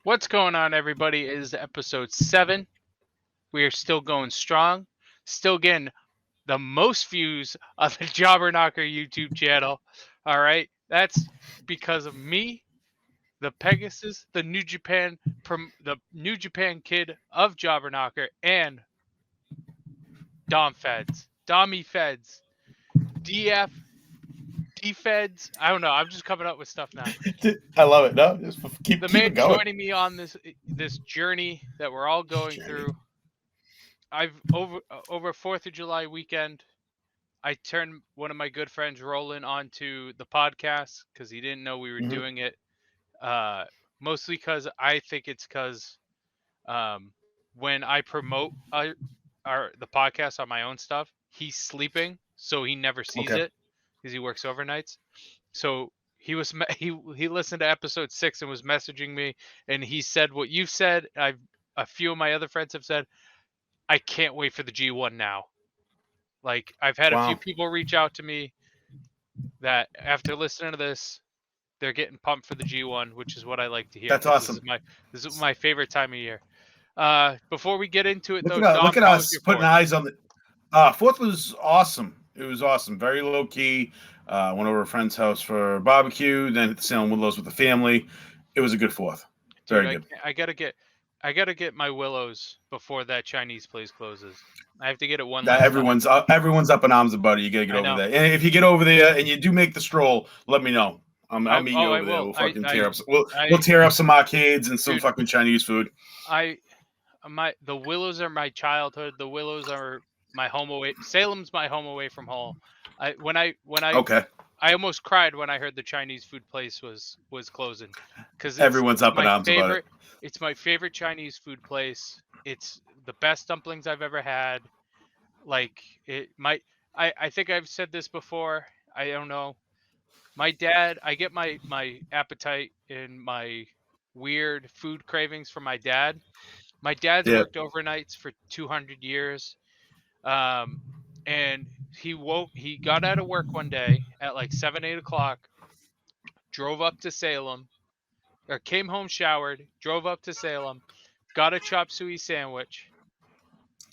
What's going on, everybody? It is episode 7. We are still going strong. Still getting the most views on the Jobber Knocker YouTube channel. All right. That's because of me, the Pegasus, the New Japan kid of Jobber Knocker, and Dom Feds, Dommy Feds, DF, D Feds. I don't know. I'm just coming up with stuff now. I love it. No, just keep The it man going. joining me on this journey that we're all going through. I've over 4th of July weekend, I turned one of my good friends, Roland, onto the podcast because he didn't know we were doing it. Mostly because I think it's because when I promote the podcast on my own stuff, he's sleeping, so he never sees it because he works overnights. So he listened to episode 6 and was messaging me, and he said what you've said. A few of my other friends have said, I can't wait for the G1 now. Like, I've had a few people reach out to me that after listening to this, they're getting pumped for the G1, which is what I like to hear. That's awesome. This is my favorite time of year. Before we get into it, look Dom, at us putting eyes on the 4th was awesome. It was awesome. Very low key. Went over to a friend's house for a barbecue, then hit the Salem Willows with the family. It was a good 4th. Very good. I gotta get my Willows before that Chinese place closes. I have to get it one last everyone's time. Everyone's up in arms about it. You gotta get over there. And if you get over there and you do make the stroll, let me know. I'll meet you over there. We'll fucking tear up. We'll tear up some arcades and some fucking Chinese food. The Willows are my childhood. The Willows are my home away. Salem's my home away from home. I almost cried when I heard the Chinese food place was closing, because everyone's up in arms about it. It's my favorite Chinese food place. It's the best dumplings I've ever had. Like, I think I've said this before. I don't know. My dad, I get my appetite and my weird food cravings from my dad. My dad's worked overnights for 200 years. And he got out of work one day at like 7, 8 o'clock, drove up to Salem, or came home, showered, drove up to Salem, got a chop suey sandwich.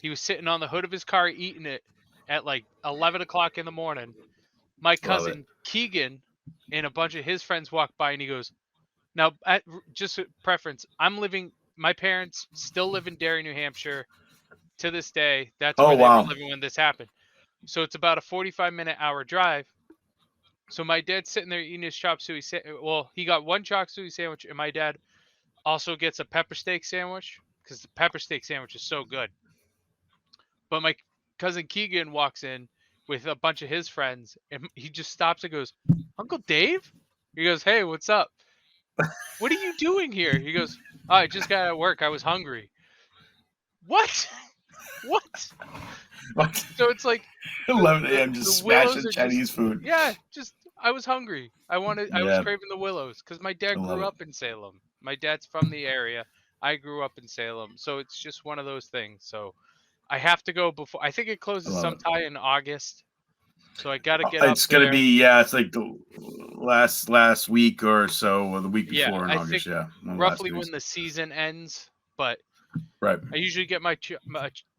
He was sitting on the hood of his car eating it at like 11 o'clock in the morning. My cousin Keegan and a bunch of his friends walked by, and he goes, now, just a preference, my parents still live in Derry, New Hampshire to this day. That's where they were living when this happened. So it's about a 45-minute hour drive. So my dad's sitting there eating his chop suey sandwich. Well, he got one chop suey sandwich, and my dad also gets a pepper steak sandwich because the pepper steak sandwich is so good. But my cousin Keegan walks in with a bunch of his friends, and he just stops and goes, Uncle Dave? He goes, hey, what's up? What are you doing here? He goes, oh, I just got out of work. I was hungry. What? What? So it's like 11 a.m. just smashing Chinese food. Yeah, I was hungry. I was craving the Willows because my dad grew up in Salem. My dad's from the area. I grew up in Salem, so it's just one of those things. So I have to go before. I think it closes sometime in August. So I got to get up there. It's going to be, it's like the last week or so, or the week before in August. Roughly when the season ends. But right. I usually get my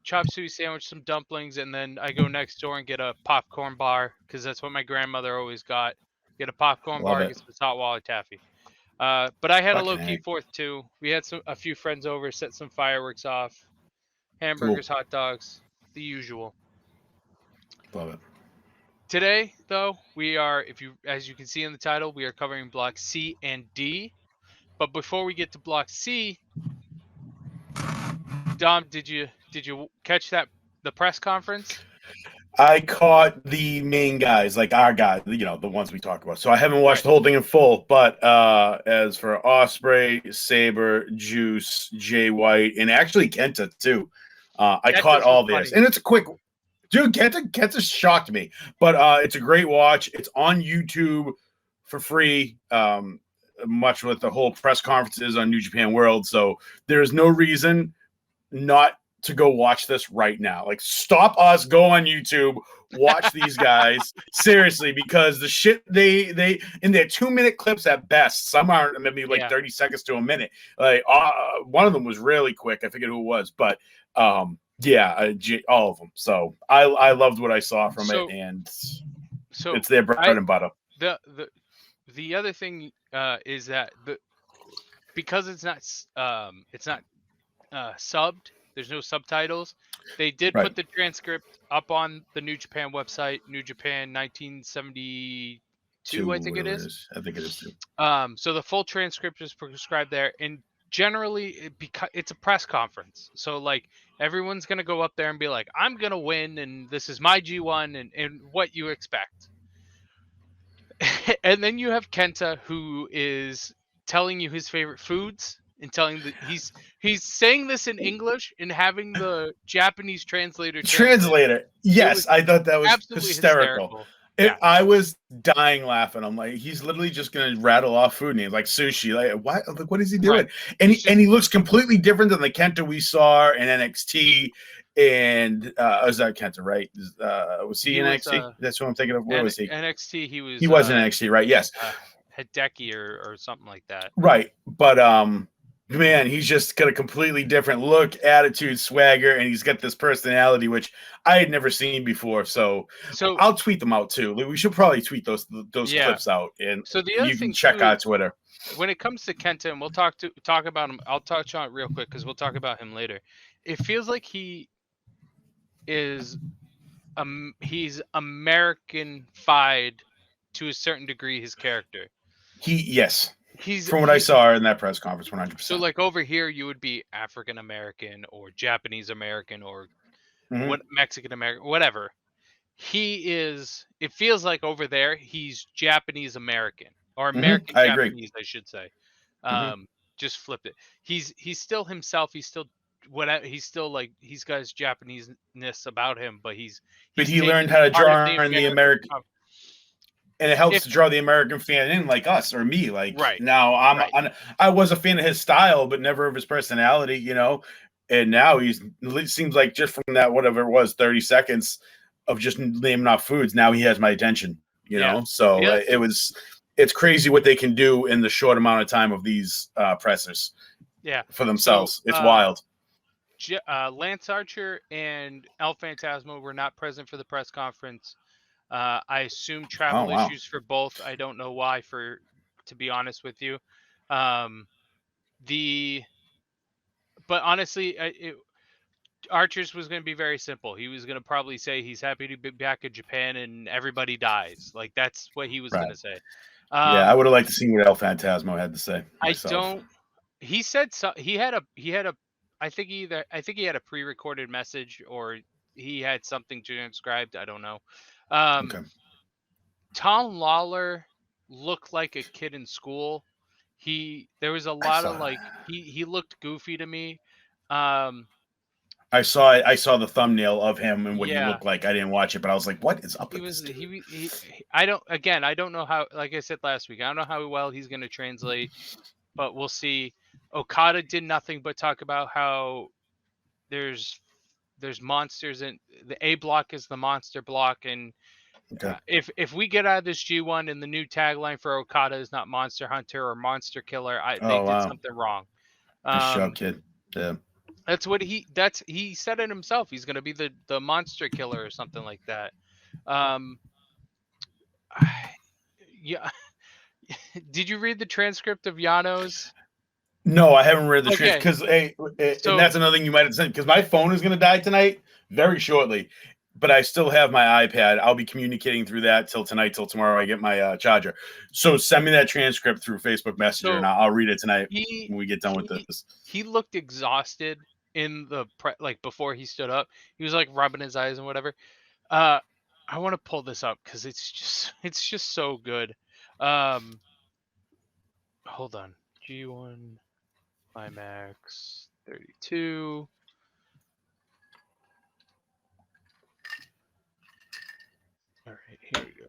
chop suey sandwich, some dumplings, and then I go next door and get a popcorn bar because that's what my grandmother always got. Get a popcorn Love bar, it. get some hot water taffy. But I had a Fucking low key heck. fourth too. We had a few friends over, set some fireworks off, Cool. hamburgers, hot dogs, the usual. Love it. Today, though, we are, as you can see in the title, we are covering Block C and D. But before we get to Block C, Dom, did you catch the press conference? I caught the main guys, like our guys, the ones we talk about. So I haven't watched Right. the whole thing in full, but as for Osprey, Saber, Juice, Jay White, and actually Kenta too, I That caught just was all this, funny. and it's a quick. Dude, Kenta shocked me, but it's a great watch. It's on YouTube for free. Much with the whole press conferences on New Japan World, so there's no reason not to go watch this right now. Like, stop us, go on YouTube, watch these guys seriously, because the shit they in their 2-minute clips at best, some are maybe like 30 seconds to a minute. Like one of them was really quick. I forget who it was, but yeah, all of them. So I loved what I saw from it, and so it's their bread and butter. The other thing is that because it's not subbed. There's no subtitles. They did put the transcript up on the New Japan website, New Japan 1972, I think it is. I think it is too. So the full transcript is prescribed there, and generally it's a press conference. So like everyone's gonna go up there and be like, "I'm gonna win, and this is my G1," and what you expect. And then you have Kenta, who is telling you his favorite foods and telling that he's saying this in English and having the Japanese translator translate. Yes, I thought that was absolutely hysterical. Yeah. I was dying laughing. I'm like, he's literally just gonna rattle off food names like sushi. Like, what is he doing? Right. And he looks completely different than the Kenta we saw in NXT. And was that Kenta, right? Was he in NXT? That's what I'm thinking of. Where was he? NXT. He was in NXT, right? Yes. Hideki or something like that. Right. But man, he's just got a completely different look, attitude, swagger, and he's got this personality which I had never seen before. So I'll tweet them out too. We should probably tweet those clips out, and so the other you thing can check out Twitter. When it comes to Kenta, and we'll talk about him. I'll touch on it real quick because we'll talk about him later. It feels like he is he's American-fied to a certain degree. His character. He's from what I saw in that press conference, 100%. So like over here, you would be African American or Japanese American or what Mexican American, whatever. He is. It feels like over there he's Japanese American or American Japanese, I should say. Just flip it. He's still himself. He's still whatever. He's still like he's got his Japanese-ness about him, but he learned how to draw in the American. And it helps to draw the American fan in, like us or me. Like now, I was a fan of his style, but never of his personality, And now it seems like just from that whatever it was, 30 seconds of just naming off foods. Now he has my attention, So it's crazy what they can do in the short amount of time of these pressers. Yeah, for themselves, it's wild. Lance Archer and El Phantasmo were not present for the press conference. I assume travel issues for both. I don't know why, to be honest with you. But honestly, Archer's was going to be very simple. He was going to probably say he's happy to be back in Japan and everybody dies. Like that's what he was going to say. I would have liked to see what El Phantasmo had to say. Myself. He said so. He had a. I think he had a pre-recorded message or he had something transcribed. I don't know. Tom Lawler looked like a kid in school. There was a lot of like he looked goofy to me. I saw the thumbnail of him and what he looked like. I didn't watch it, but I was like, "What is up with this dude?" I don't know how. Like I said last week, I don't know how well he's going to translate, but we'll see. Okada did nothing but talk about how there's monsters and the A block is the monster block, and if we get out of this G1 and the new tagline for Okada is not Monster Hunter or Monster Killer, they did something wrong. Nice job, kid. Yeah. That's what he said it himself. He's gonna be the monster killer or something like that. Um, yeah. Did you read the transcript of Yano's? No, I haven't read the transcript Okay, because, hey, and so that's another thing you might have said because my phone is going to die tonight very shortly, but I still have my iPad. I'll be communicating through that till tonight, till tomorrow. I get my charger. So send me that transcript through Facebook Messenger, and so I'll read it tonight he when we get done with he this. he looked exhausted in the like before he stood up. He was like rubbing his eyes and whatever. Uh, I want to pull this up because it's just so good. Um, hold on. G1 IMAX 32. All right, here we go.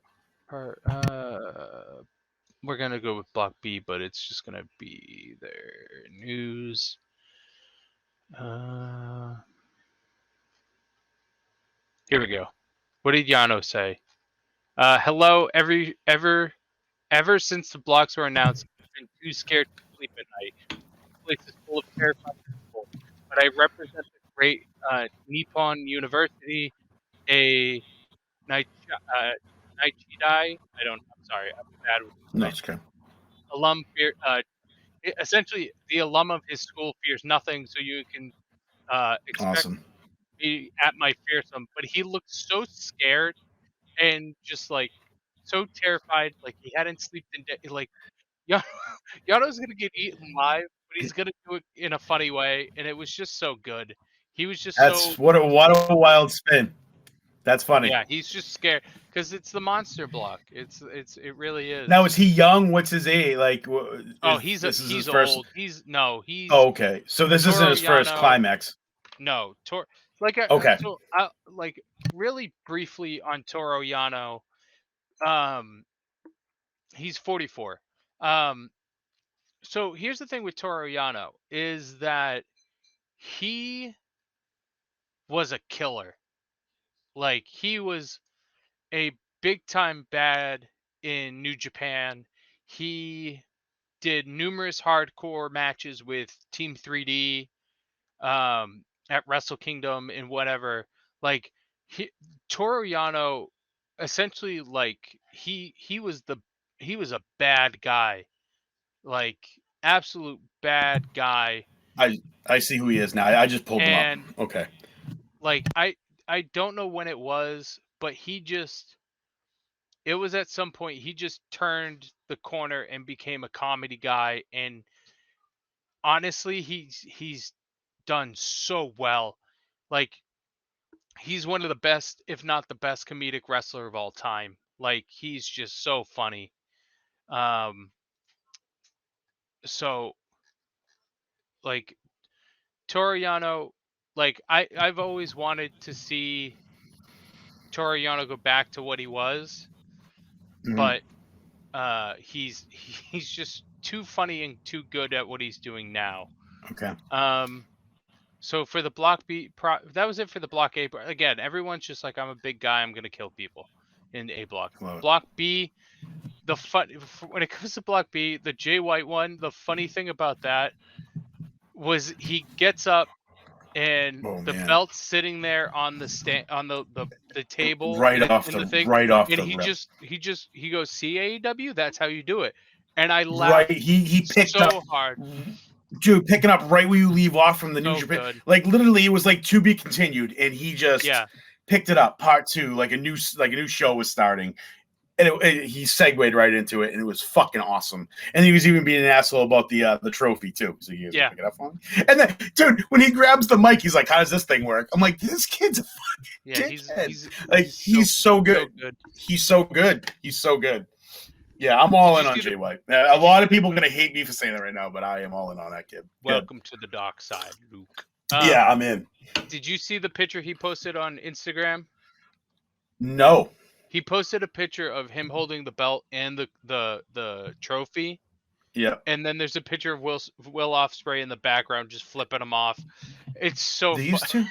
We're gonna go with Block B, but it's just gonna be their news. Here we go. What did Yano say? Hello, ever since the blocks were announced, I've been too scared to sleep at night. This place is full of terrifying people, but I represent the great Nippon University, a Nichidai. I don't. I'm sorry. I'm bad with No, my it's okay. alum. Essentially, the alum of his school fears nothing, so you can expect Awesome. me at my fearsome. But he looked so scared and just like so terrified, like he hadn't slept in like Yano, Yano's gonna get eaten live, but he's gonna do it in a funny way, and it was just so good. He was just That's so what a wild spin. That's funny. yeah, he's just scared because it's the monster block. It really Now, is. is he young? What's his age? Like, Oh, is this is his he's first? old. Oh, okay. So this isn't Toro his first Yano. climax. No, Okay. so like really briefly on Toro Yano. Um, he's 44. Um, so here's the thing with Toro Yano is that he was a killer. Like he was a big time bad in New Japan. He did numerous hardcore matches with Team 3D at Wrestle Kingdom and whatever. Like he, Toru Yano, essentially, like he was a bad guy, like absolute bad guy, I see who he is now. I just pulled him up. and Okay. like I don't know when it was, but it was at some point he just turned the corner and became a comedy guy, and honestly he's done so well. Like he's one of the best, if not the best, comedic wrestler of all time. Like he's just so funny. Um, so like Toriano, like I've always wanted to see Toriano go back to what he was, Mhm. but he's just too funny and too good at what he's doing now. Okay. Um, so for the block B, that was it for the block A. But again, everyone's just like, I'm a big guy, I'm gonna kill people in A block. Love it. Block B, the fun when it comes to block B, the Jay White one. The funny thing about that was he gets up and Oh the man. belt's sitting there on the stand on the table Right off in the the thing, right off and the rip. he goes CAEW. That's how you do it, and I Right. laughed He picked up, so hard, dude, picking up right where you leave off from the New so Japan. good. Like literally, it was like to be continued, and he just Yeah, picked it up, part two, like a new show was starting, and he segued right into it, and it was fucking awesome. And he was even being an asshole about the trophy too. So he was gonna yeah, pick it up for me. And then, dude, when he grabs the mic, he's like, "How does this thing work?" I'm like, "This kid's a yeah. fucking dickhead. Like He's he's so so good. good. He's so good. He's so good." Yeah, I'm Did all you in on see the? Jay White. A Did you lot see of people are gonna hate me for saying that right now, but I am all in on that kid. Good. Welcome to the dark side, Luke? Yeah, I'm in. Did you see the picture he posted on Instagram? No. He posted a picture of him holding the belt and the trophy, Yeah. and then there's a picture of Will Ospreay in the background just flipping him off. It's so fun. These two.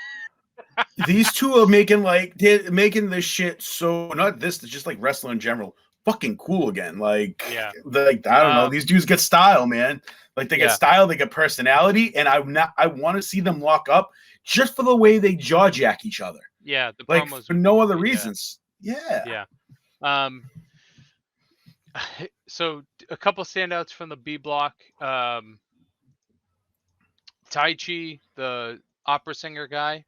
These two are making they're making this shit so not this, it's just like wrestling in general fucking cool again. Like, Yeah. I don't know. These dudes get style, man. Like they get Yeah. style, they get personality, and I want to see them lock up just for the way they jaw jack each other. Yeah. The Like promos for would be no other great. Yeah. reasons. Yeah. Yeah. Um, so a couple standouts from the B block. Tai Chi, the opera singer guy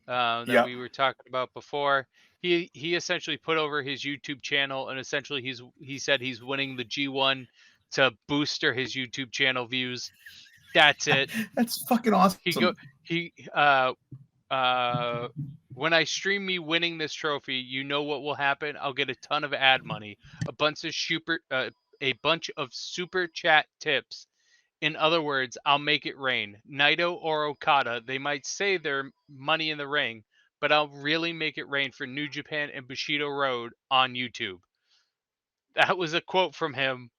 that Yeah. we were talking about before. He essentially put over his YouTube channel, and essentially he said he's winning the G1 to booster his YouTube channel views. That's it. That's fucking He go awesome. he when I stream me winning this trophy, you know what will happen? I'll get a ton of ad money, a bunch of super chat tips. In other words, I'll make it rain. Naito or Okada, they might say they're money in the ring, but I'll really make it rain for New Japan and Bushido Road on YouTube. That was a quote from him.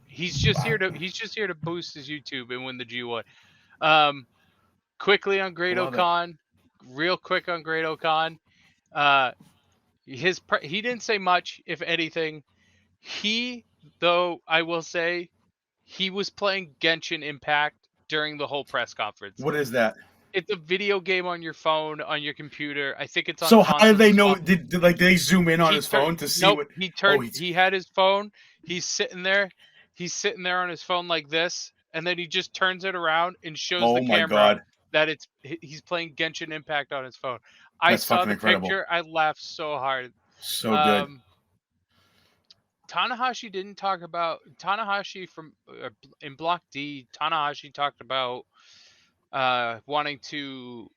He's just here to boost his YouTube and win the G1. Quickly on I Great love it. Okan, real quick on Great Okan. Uh, he didn't say much, if anything. Though I will say, he was playing Genshin Impact during the whole press conference. What is that? It's a video game on your phone, on your computer. I think it's on So how do consoles they as know? well. Did like they zoom in on He his turned phone to see Nope, what? Oh, he had his phone. He's sitting there. He's sitting there on his phone like this, and then he just turns it around and shows the oh my camera god, that he's playing Genshin Impact on his phone. I that's saw fucking the incredible. picture. I laughed so hard. So good. Um, Tanahashi didn't talk about Tanahashi in Block D. Tanahashi talked about wanting to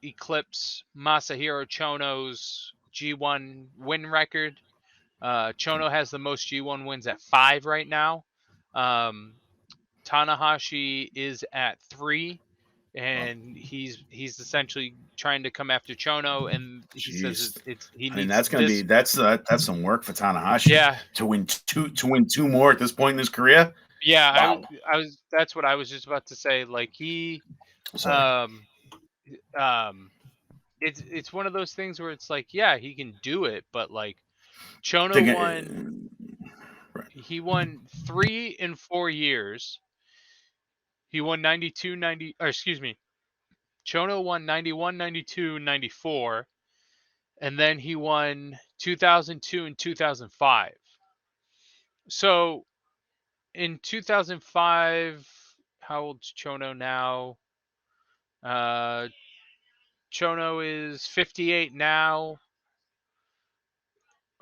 eclipse Masahiro Chono's G1 win record. Chono has the most G1 wins at 5 right now. Tanahashi is at 3, Well, and he's essentially trying to come after Chono, and he says jeez. he I mean, needs this. that's some work for Tanahashi Yeah, to win two more at this point in his career. yeah. Wow. I was That's what I was just about to say. Like Sorry. um um it's one of those things where it's like, yeah, he can do it, but like Chono won Right. he won 3 in 4 years. He won 92, 90, or excuse me. Chono won 91, 92, 94, and then he won 2002 and 2005. So in 2005, how old's Chono now? Uh, Chono is 58 now.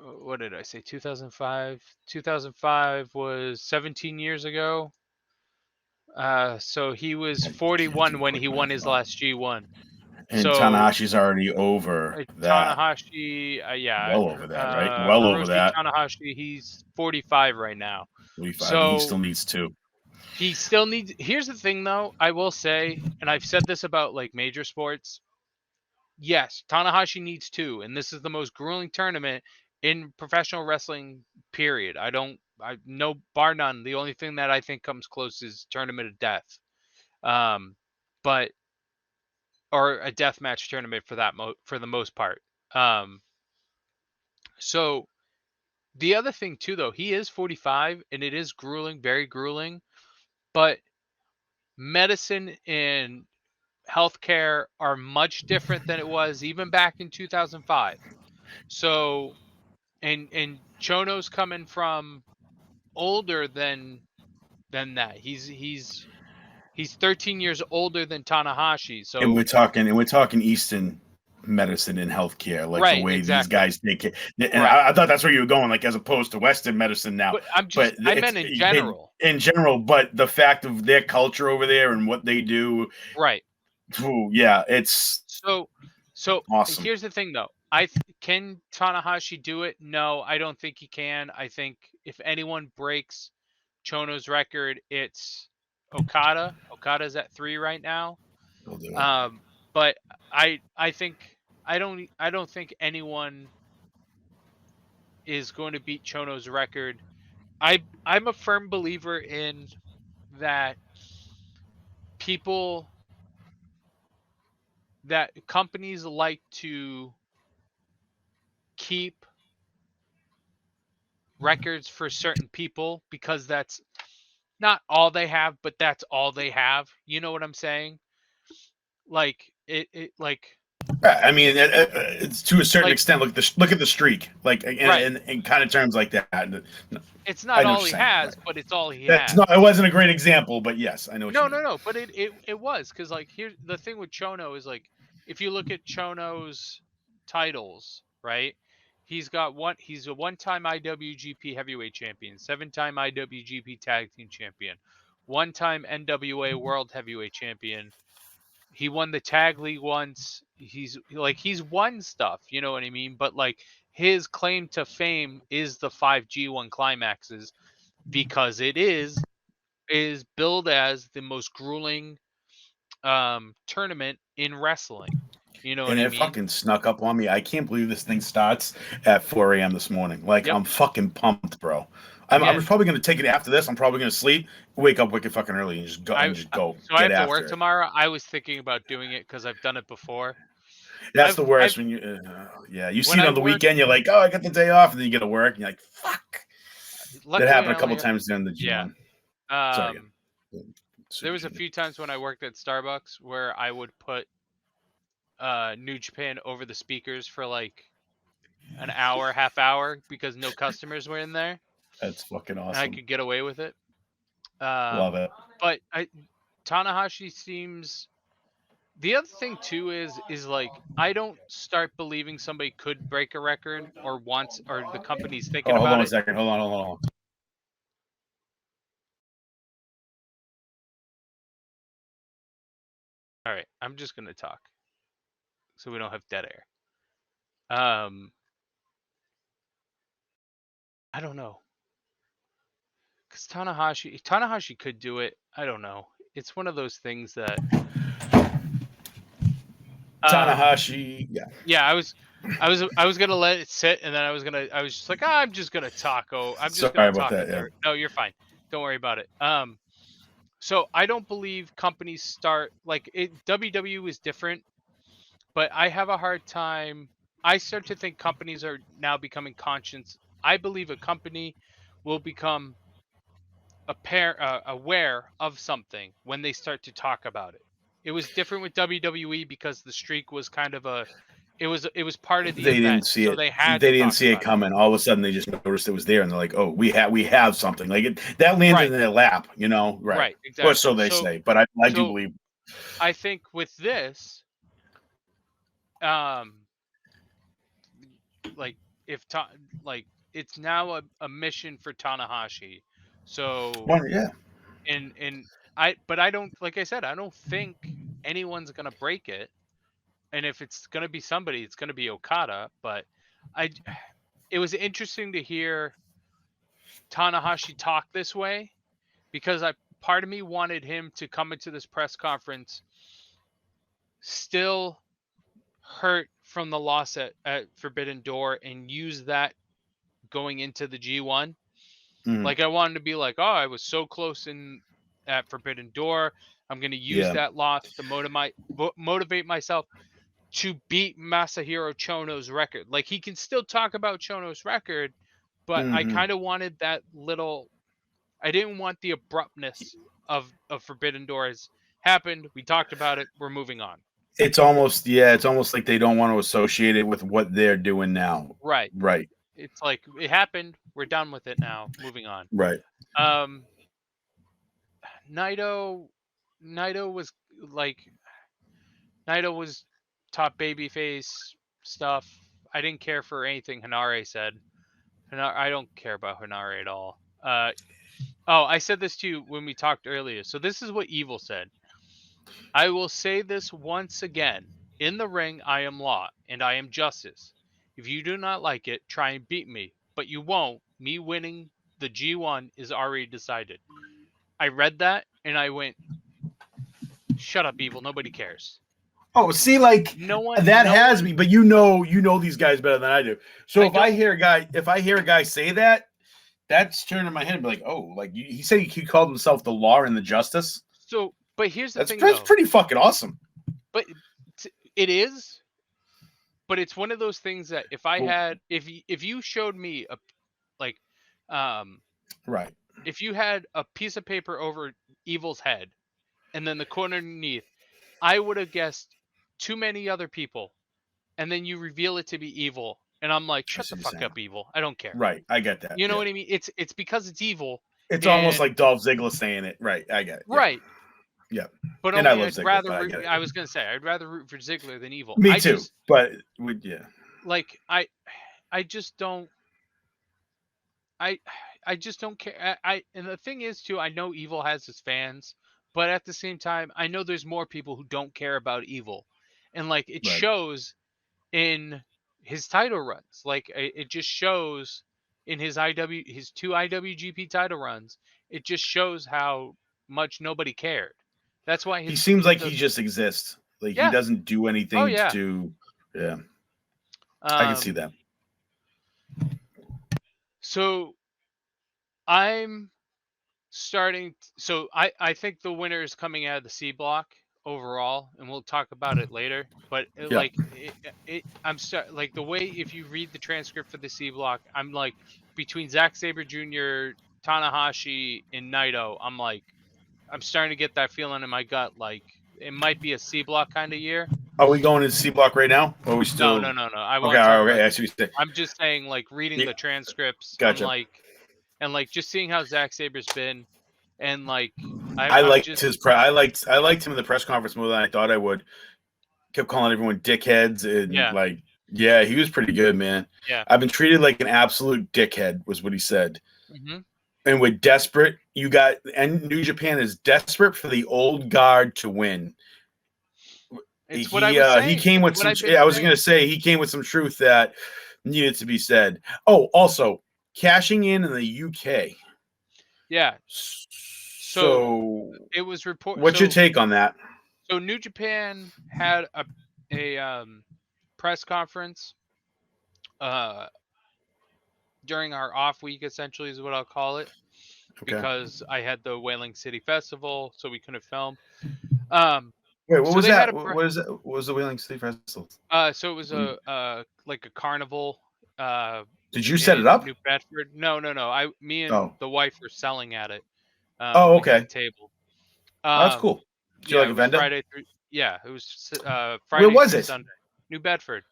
What did I say? 2005. 2005 was 17 years ago. So he was I can't 41 do when quick he won math. his last G1. And So Tanahashi's already over that. Tanahashi, yeah, Well over that, right? Well over Hiroshi that. Tanahashi, he's 45 right now. 45, and he So still needs two. he still needs. Here's the thing, though. I will say, and I've said this about like major sports. Yes, Tanahashi needs 2, and this is the most grueling tournament in professional wrestling. Period. I no bar none. The only thing that I think comes close is Tournament of Death, um, but or a death match tournament for for the most part. Um, so the other thing too, though, he is 45, and it is grueling, very grueling. But medicine and healthcare are much different than it was even back in 2005. So, and Chono's coming from older than that. He's 13 years older than Tanahashi. And So, we're talking Eastern medicine and healthcare, like the right, way these exactly, guys take it. And right. I thought that's where you were going, like as opposed to Western medicine now. But But I it's meant in general, in general, but the fact of their culture over there and what they do, right? ooh, yeah, it's So, so awesome. here's the thing, though. Can Tanahashi do it? No, I don't think he can. I think if anyone breaks Chono's record, it's Okada. Okada's at 3 right now. He'll do it. Um, but I think I don't think anyone is going to beat Chono's record. I'm a firm believer in that people that companies like to keep records for certain people because that's not all they have, but that's all they have. You know what I'm saying? Like like I mean, it's to a certain like extent. Look at the streak, like right. in kind of terms like that. It's I not know what all you're he saying. has, Right. but it's all he That's has. not. It wasn't a great example, but yes, I know what you No, mean. no, no. But it was because like here's the thing with Chono is like if you look at Chono's titles, right? He's got one. He's a one-time IWGP Heavyweight Champion, seven-time IWGP Tag Team Champion, one-time NWA World Heavyweight Champion. He won the Tag League once. He's won stuff. You know what I mean? But like his claim to fame is the 5G1 climaxes because it is billed as the most grueling tournament in wrestling. You know what And I it mean? fucking snuck up on me. I can't believe this thing starts at 4 a.m. this morning. Like, Yep. I'm fucking pumped, bro. I Yeah. was probably gonna take it after this. I'm probably gonna sleep, wake up wicked fucking early, and just go So I get have to work after it. tomorrow. I was thinking about doing it because I've done it before. That's I've the I've worst when yeah, you when see it I on the work. weekend. You're like, oh, I got the day off, and then you get to work, and you're like, fuck. That Luckily, happened I a couple only times during the yeah. G1. Sorry, Um, there Super was a Junior. few times when I worked at Starbucks where I would put New Japan over the speakers for like an hour, half hour because no customers were in there That's fucking and I awesome. could get away with it. Love Um, it. but Tanahashi seems. The other thing too is like I don't start believing somebody could break a record or wants or the company's thinking Oh, hold about on a it. second. Hold on. All right, I'm just gonna talk so we don't have dead air. Um, I don't know because Tanahashi could do it. I don't know. It's one of those things that um Tanahashi, yeah. yeah I was gonna let it sit and then I was just like I'm just gonna talk. Oh, I'm just Sorry gonna about talk that. it Yeah. through. No, you're fine. Don't worry about it. So I don't believe companies start like it. WW is different, but I have a hard time. I start to think companies are now becoming conscious. I believe a company will become aware of something when they start to talk about it. It was different with WWE because the streak was kind of it was part of the They event, didn't see so it. they They had to didn't talk see it about it. coming. All of a sudden, they just noticed it was there, and they're like, "Oh, we have something." Like that landed Right, in their lap, you know? Right. right, Or so exactly. they So say. But I do so believe. I think with this, um, like if like it's now a mission for Tanahashi. So Well, yeah. and but I don't like I said I don't think anyone's gonna break it. And if it's gonna be somebody, it's gonna be Okada. But I it was interesting to hear Tanahashi talk this way because I part of me wanted him to come into this press conference still hurt from the loss at Forbidden Door and use that going into the G1. Mm, Like I wanted to be like, oh, I was so close in at Forbidden Door. I'm going to use yeah. that loss to motivate myself to beat Masahiro Chono's record. Like he can still talk about Chono's record, but I Hmm. kind of wanted that little. I didn't want the abruptness of Forbidden Doors happened. We talked about it. We're moving on. It's almost like they don't want to associate it with what they're doing now. Right. Right. It's like it happened. We're done with it now. Moving on. Right. Um, Naito, Naito was like Naito was top babyface stuff. I didn't care for anything Hanare said. I don't care about Hanare at all. Oh, I said this to you when we talked earlier. So this is what Evil said. I will say this once again. In the ring, I am law and I am justice. If you do not like it, try and beat me, but you won't. Me winning the G1 is already decided. I read that and I went, "Shut up, Evil. Nobody cares. Oh, see, like No one, that no has one. me, but you know these guys better than I do. So I don't. if I hear a guy say that, that's turning my head and be like, oh, like he said he called himself the law and the justice. So, but here's the That's thing, that's though. pretty fucking awesome. But it is. But it's one of those things that if I Well, had, if you showed me a like Right. If you had a piece of paper over Evil's head, and then the corner underneath, I would have guessed too many other people, and then you reveal it to be Evil, and I'm like, I shut see the what you're fuck saying. up, Evil. I don't care. Right. I get that. You know Yeah. what I mean? It's because it's Evil, It's almost and like Dolph Ziggler saying it. Right. I get it. Yeah. right. Yeah. But And I only love I'd Ziggler, rather but I root. get it. I was gonna say I'd rather root for Ziggler than Evil. Me I too. just But yeah. like I just don't. I I just don't care. I and the thing is too. I know Evil has his fans, but at the same time, I know there's more people who don't care about Evil, and like it Right. shows in his title runs. Like it just shows in his two IWGP title runs. It just shows how much nobody cared. That's why He his seems like the he just exists. Like he yeah. doesn't do Oh anything yeah. to. Yeah. I can see Um. that. So I'm so I think the winner is coming out of the C block overall, and we'll talk about it later. But Yeah. I'm like the way if you read the transcript for the C block, I'm like between Zack Sabre Jr., Tanahashi, and Naito. I'm starting to get that feeling in my gut, like it might be a C block kind of year. Are we going to C block right now? Or are we No, still? no, no, no. I Okay. won't All talk right. about. Okay. I see what you're saying. I'm just saying, like reading Yeah, the transcripts, I'm gotcha. like, and like just seeing how Zack Sabre's been, and like I I'm liked just his pre. I liked him in the press conference more than I thought I would. Kept calling everyone dickheads and yeah, like, yeah, he was pretty good, man. yeah. I've been treated like an absolute dickhead, was what he said. Hmm. And we're desperate. And New Japan is desperate for the old guard to win. It's what I was He saying. came It's with what some. I've been I was saying. gonna say he came with some truth that needed to be said. Oh, also cashing in the UK. Yeah. So So, it was report. what's your take on that? So New Japan had a press conference uh during our off week, essentially is what I'll call it, Okay. because I had the Whaling City Festival, so we couldn't film. Um, Wait, what so was they had that? a What is that? What was the Whaling City Festival? so it was a like a carnival Did you set it in up? New Bedford. No, no, no. Me and Oh. the wife were selling at it. Oh, We had a okay. table. Oh, that's cool. Do you Yeah, like it a was vendor? Friday through. Yeah, it was Where Friday was through it? Sunday. New Bedford.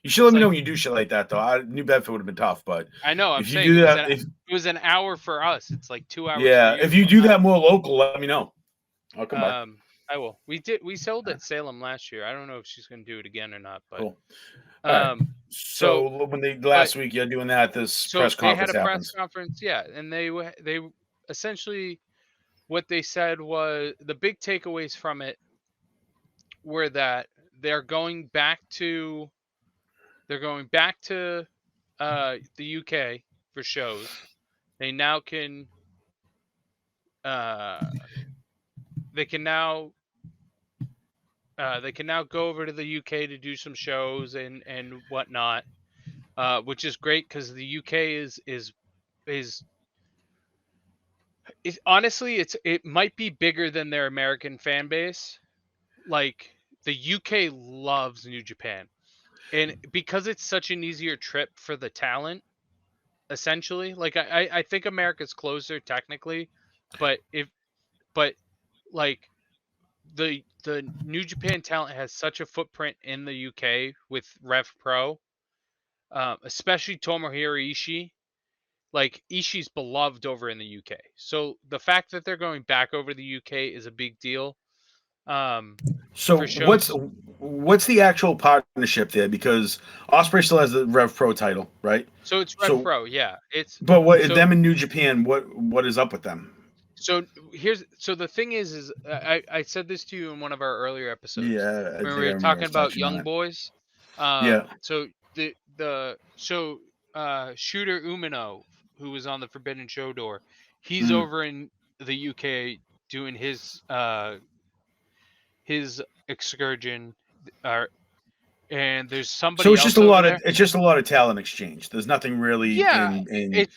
You should let It's me know like when you do shit like that, though. New Bedford would have been tough, but I know. I'm if you saying do that, if it was an hour for us. It's like 2 hours for yeah, you. if you do that more local, let me know. I'll come by. I will. We sold at Salem last year. I don't know if she's going to do it again or not, but Cool. All right. so So when but last week you're doing that, this so press they had conference a press happens. conference, yeah, and they essentially what they said was the big takeaways from it were that they're going back to the UK for shows. They now can uh, they can now go over to the UK to do some shows and whatnot, which is great because the UK is honestly it might be bigger than their American fan base. Like the UK loves New Japan, and because it's such an easier trip for the talent, essentially. Like I think America's closer technically, but but like the New Japan talent has such a footprint in the UK with Rev Pro, especially Tomohiro Ishii. Like Ishii's beloved over in the UK, so the fact that they're going back over the UK is a big deal. So For shows, what's the actual partnership there? Because Osprey still has the Rev Pro title, right? so it's Rev So, Pro, yeah. It's but what so them in New Japan? What is up with them? so the thing is I said this to you in one of our earlier episodes Yeah, I when think we I were remember talking us about touching on young it. boys. Yeah. So Shooter Umino, who was on the Forbidden Show door, he's Mm. over in the UK doing his excursion. Uh, and there's So somebody it's just else a over lot of there. talent exchange. There's nothing really Yeah, in.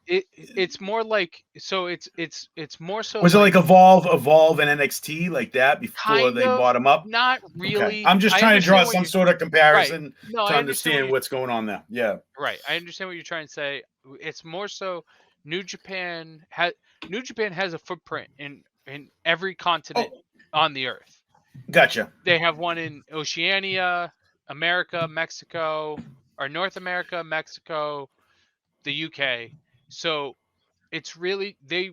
it's more like it's more so Was it like like Evolve and NXT like that before kind they of bought him up? not Okay, really. I'm just I trying to draw understand what some you sort of right. comparison No, to I understand what understand you what's going on there. Yeah. right. I understand what you're trying to say. It's more so New Japan has a footprint in every continent Oh, on the earth. gotcha. They have one in Oceania, America, Mexico, or North America, Mexico, the UK. So it's really they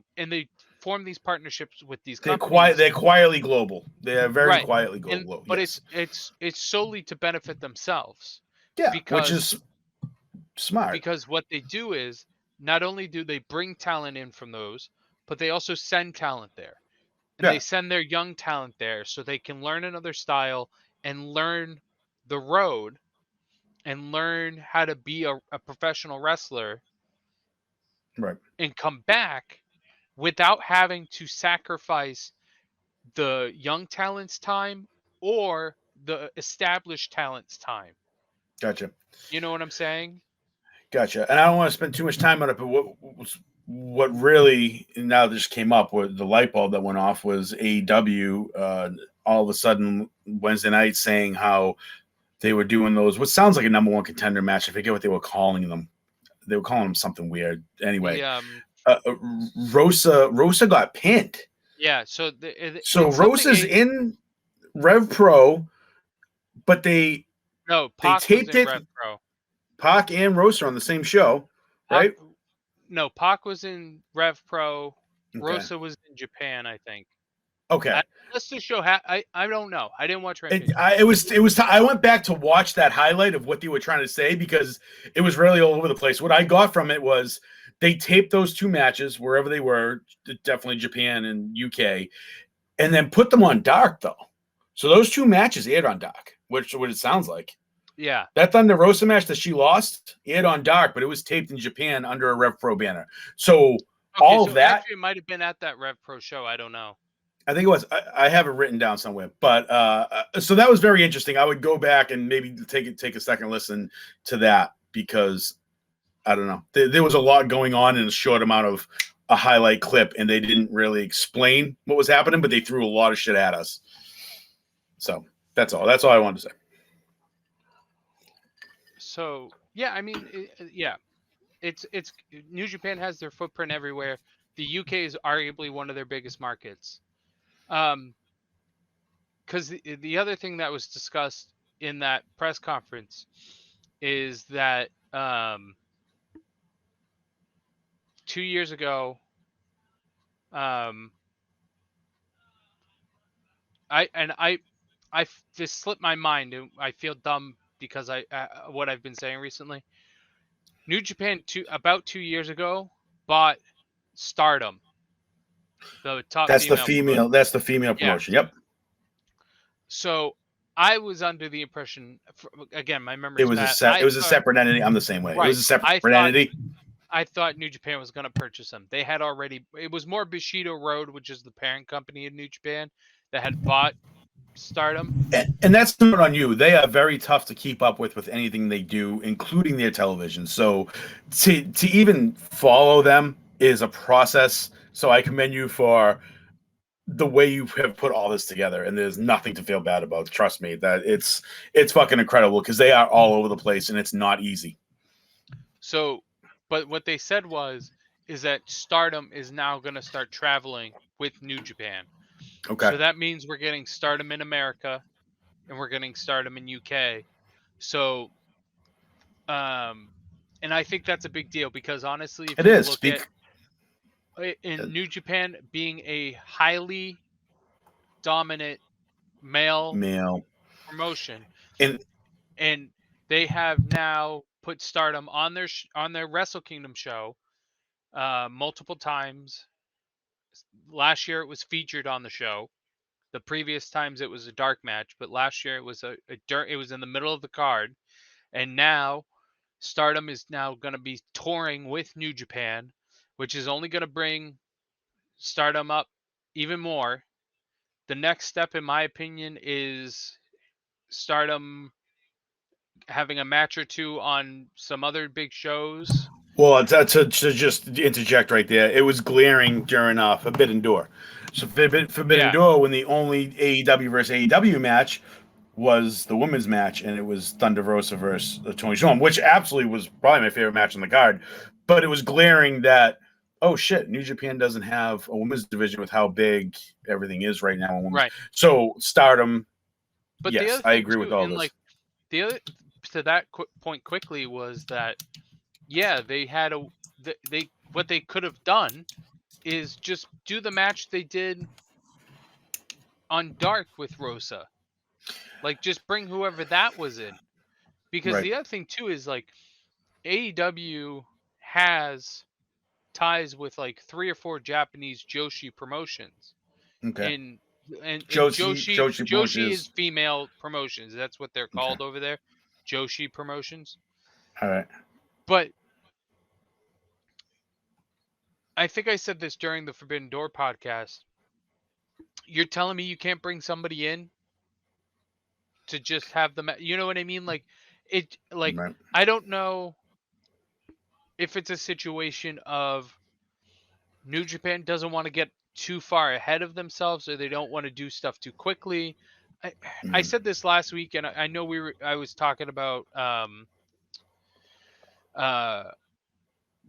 form these partnerships with these companies, They're quietly global. They are very right? quietly And global. but Yes. it's solely to benefit themselves, Yeah, which because is smart. what they do is not only do they bring talent in from those, but they also send talent there. And they Yeah. send their young talent there so they can learn another style and learn the road and learn how to be a professional wrestler Right. and come back without having to sacrifice the young talent's time or the established talent's time. Gotcha. You know what I'm saying? Gotcha. And I don't want to spend too much time on it, but what really now just came up with the light bulb that went off was AEW. All of a sudden Wednesday night saying how they were doing those what sounds like a number one contender match. I forget what they were calling them. They were calling them something weird. The Anyway, Rosa got pinned. yeah, so So it's something Rosa's in Rev Pro, but no, they Pac was taped in it. Rev Pro. Pac and Rosa on the same show, Pac, right? no, Pac was in Rev Pro. Okay. Rosa was in Japan, I think. Okay. Unless the show I don't know. I didn't watch Rampage. I went back to watch that highlight of what they were trying to say because it was really all over the place. What I got from it was they taped those two matches wherever they were, definitely Japan and UK, and then put them on Dark though. So those two matches aired on Dark, which what it sounds like. Yeah. That Thunder Rosa match that she lost aired on Dark, but it was taped in Japan under a Rev Pro banner. So all of that, actually, it might have been at that Rev Pro show. I don't know. I think it was. I have it written down somewhere, but so that was very interesting. I would go back and maybe take a second listen to that because I don't know. There was a lot going on in a short amount of a highlight clip, and they didn't really explain what was happening, but they threw a lot of shit at us. So that's all. That's all I wanted to say. So yeah, I mean, yeah, it's New Japan has their footprint everywhere. The UK is arguably one of their biggest markets. Because the other thing that was discussed in that press conference is that 2 years ago, um, this slipped my mind, and I feel dumb because what I've been saying recently. New Japan about 2 years ago bought Stardom, the top That's the female promotion. female. That's the female Yeah. promotion. Yep. So I was under the impression, again, my It memory's was bad. it was a separate entity. I'm the same way. It Right. was a separate entity. I thought New Japan was going to purchase them. They had already. It was more Bushido Road, which is the parent company of New Japan, that had bought Stardom. And that's not on you. They are very tough to keep up with anything they do, including their television. So to even follow them is a process. So I commend you for the way you have put all this together, and there's nothing to feel bad about. Trust me, that it's fucking incredible because they are all over the place and it's not easy. So, but what they said is that Stardom is now going to start traveling with New Japan. Okay. So that means we're getting Stardom in America, and we're getting Stardom in UK. So, and I think that's a big deal because honestly, if you look at in New Japan being a highly dominant male promotion, and they have now put Stardom on their Wrestle Kingdom show multiple times. Last year it was featured on the show. The previous times it was a dark match, but last year it was it was in the middle of the card, and now Stardom is now going to be touring with New Japan, which is only going to bring Stardom up even more. The next step, in my opinion, is Stardom having a match or two on some other big shows. Well, to just interject right there, it was glaring during Forbidden Door. So Forbidden Door, when the only AEW versus AEW match was the women's match, and it was Thunder Rosa versus Tony Storm, which absolutely was probably my favorite match on the card. but it was glaring that, oh shit, New Japan doesn't have a women's division with how big everything is right now. Right. So Stardom. But the Yes, other I thing agree with too, all and this. like the other to that point quickly was that yeah, they had they what they could have done is just do the match they did on Dark with Rosa. Like just bring whoever that was in. Because Right. the other thing too is like AEW has ties with like 3 or 4 Japanese Joshi promotions. Okay. In and Joshi Joshi is Promotions. female promotions. That's what they're Okay. called over there. Joshi promotions. All right. But I think I said this during the Forbidden Door podcast. You're telling me you can't bring somebody in to just have them, you know what I mean? Like Right. I don't know if it's a situation of New Japan doesn't want to get too far ahead of themselves or they don't want to do stuff too quickly. I said this last week, and I know I was talking about uh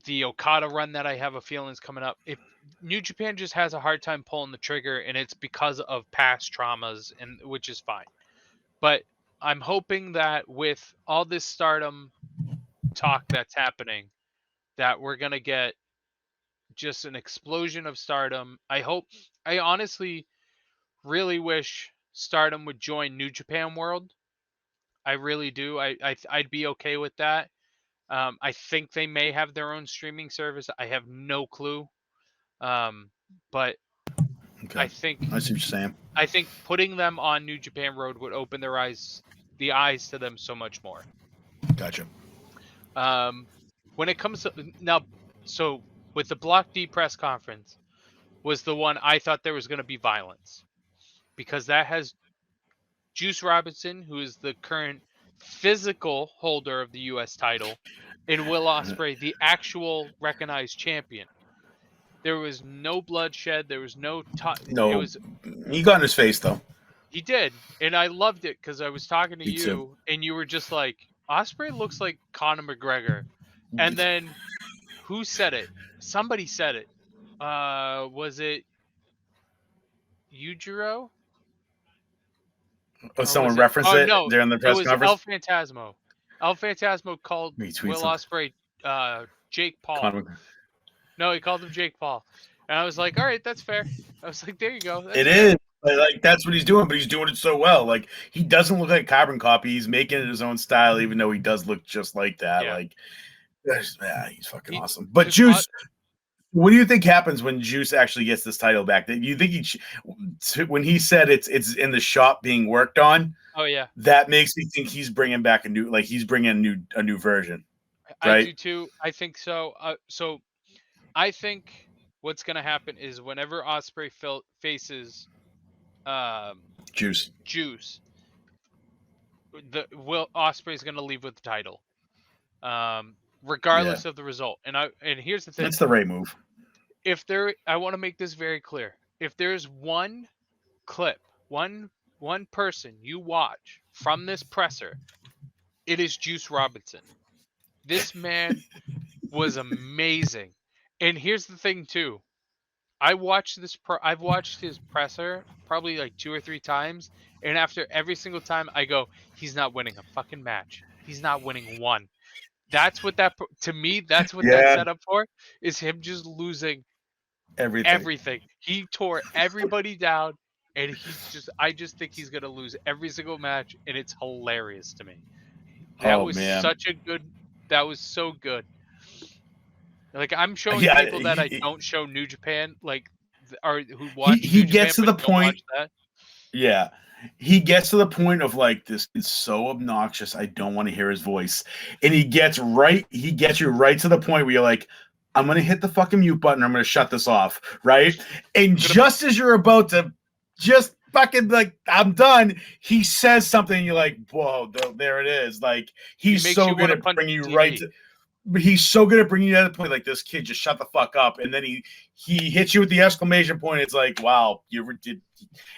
the Okada run that I have a feeling is coming up. If New Japan just has a hard time pulling the trigger, and it's because of past traumas, and which is fine. But I'm hoping that with all this Stardom talk that's happening, that we're gonna get just an explosion of Stardom. I honestly really wish Stardom would join New Japan World. I really do. I'd be okay with that. I think they may have their own streaming service. I have no clue. But Okay. I think I see what you're saying. I think putting them on New Japan Road would open the eyes to them so much more. Gotcha. When it comes to now, so with the Block D press conference was the one I thought there was going to be violence because that has Juice Robinson, who is the current physical holder of the U.S. title, and Will Ospreay, the actual recognized champion. There was no bloodshed. There was no. No, he got in his face though. He did, and I loved it because I was talking to Me too. you, and you were just like, Ospreay looks like Conor McGregor, and then who said it? Somebody said it. Was it Yujiro? Oh, Or someone was it? referenced Oh it no, during the it press was El conference. Phantasmo. El Phantasmo called Retweet Will something. Ospreay Jake Paul. Conor- No, he called him Jake Paul, and I was like, all right, that's fair. I was like, there you go. That's It fair. is. Like that's what he's doing, but he's doing it so well. Like he doesn't look like a carbon copy. He's making it his own style, even though he does look just like that. Yeah. Like, yeah, he's fucking awesome. But Juice, what do you think happens when Juice actually gets this title back? Do you think when he said it's in the shop being worked on? Oh yeah, that makes me think he's bringing back he's bringing a new version. I Right? do too. I think so. So I think what's gonna happen is whenever Ospreay faces Juice, the Will Ospreay's gonna leave with the title, regardless of the result. And here's the thing: that's the right move. I want to make this very clear. If there's one clip, one person you watch from this presser, it is Juice Robinson. This man was amazing. And here's the thing too. I've watched his presser probably like 2 or 3 times, and after every single time I go, he's not winning a fucking match. He's not winning one. That's what to me that's what that's set up for, is him just losing everything. He tore everybody down, and I just think he's going to lose every single match, and it's hilarious to me. That was so good. Like I'm showing people that I don't show New Japan, like, or who watch New Japan gets to but the don't point. Watch that. Yeah, he gets to the point of like, this is so obnoxious. I don't want to hear his voice, and he gets you right to the point where you're like, I'm gonna hit the fucking mute button. I'm gonna shut this off, right? And just as you're about to, just fucking like, I'm done, he says something, and you're like, whoa, there it is. Like he's so good at bringing you right to. He's so good at bringing you to the point, like, this kid, just shut the fuck up, and then he hits you with the exclamation point. It's like, wow, you ever did.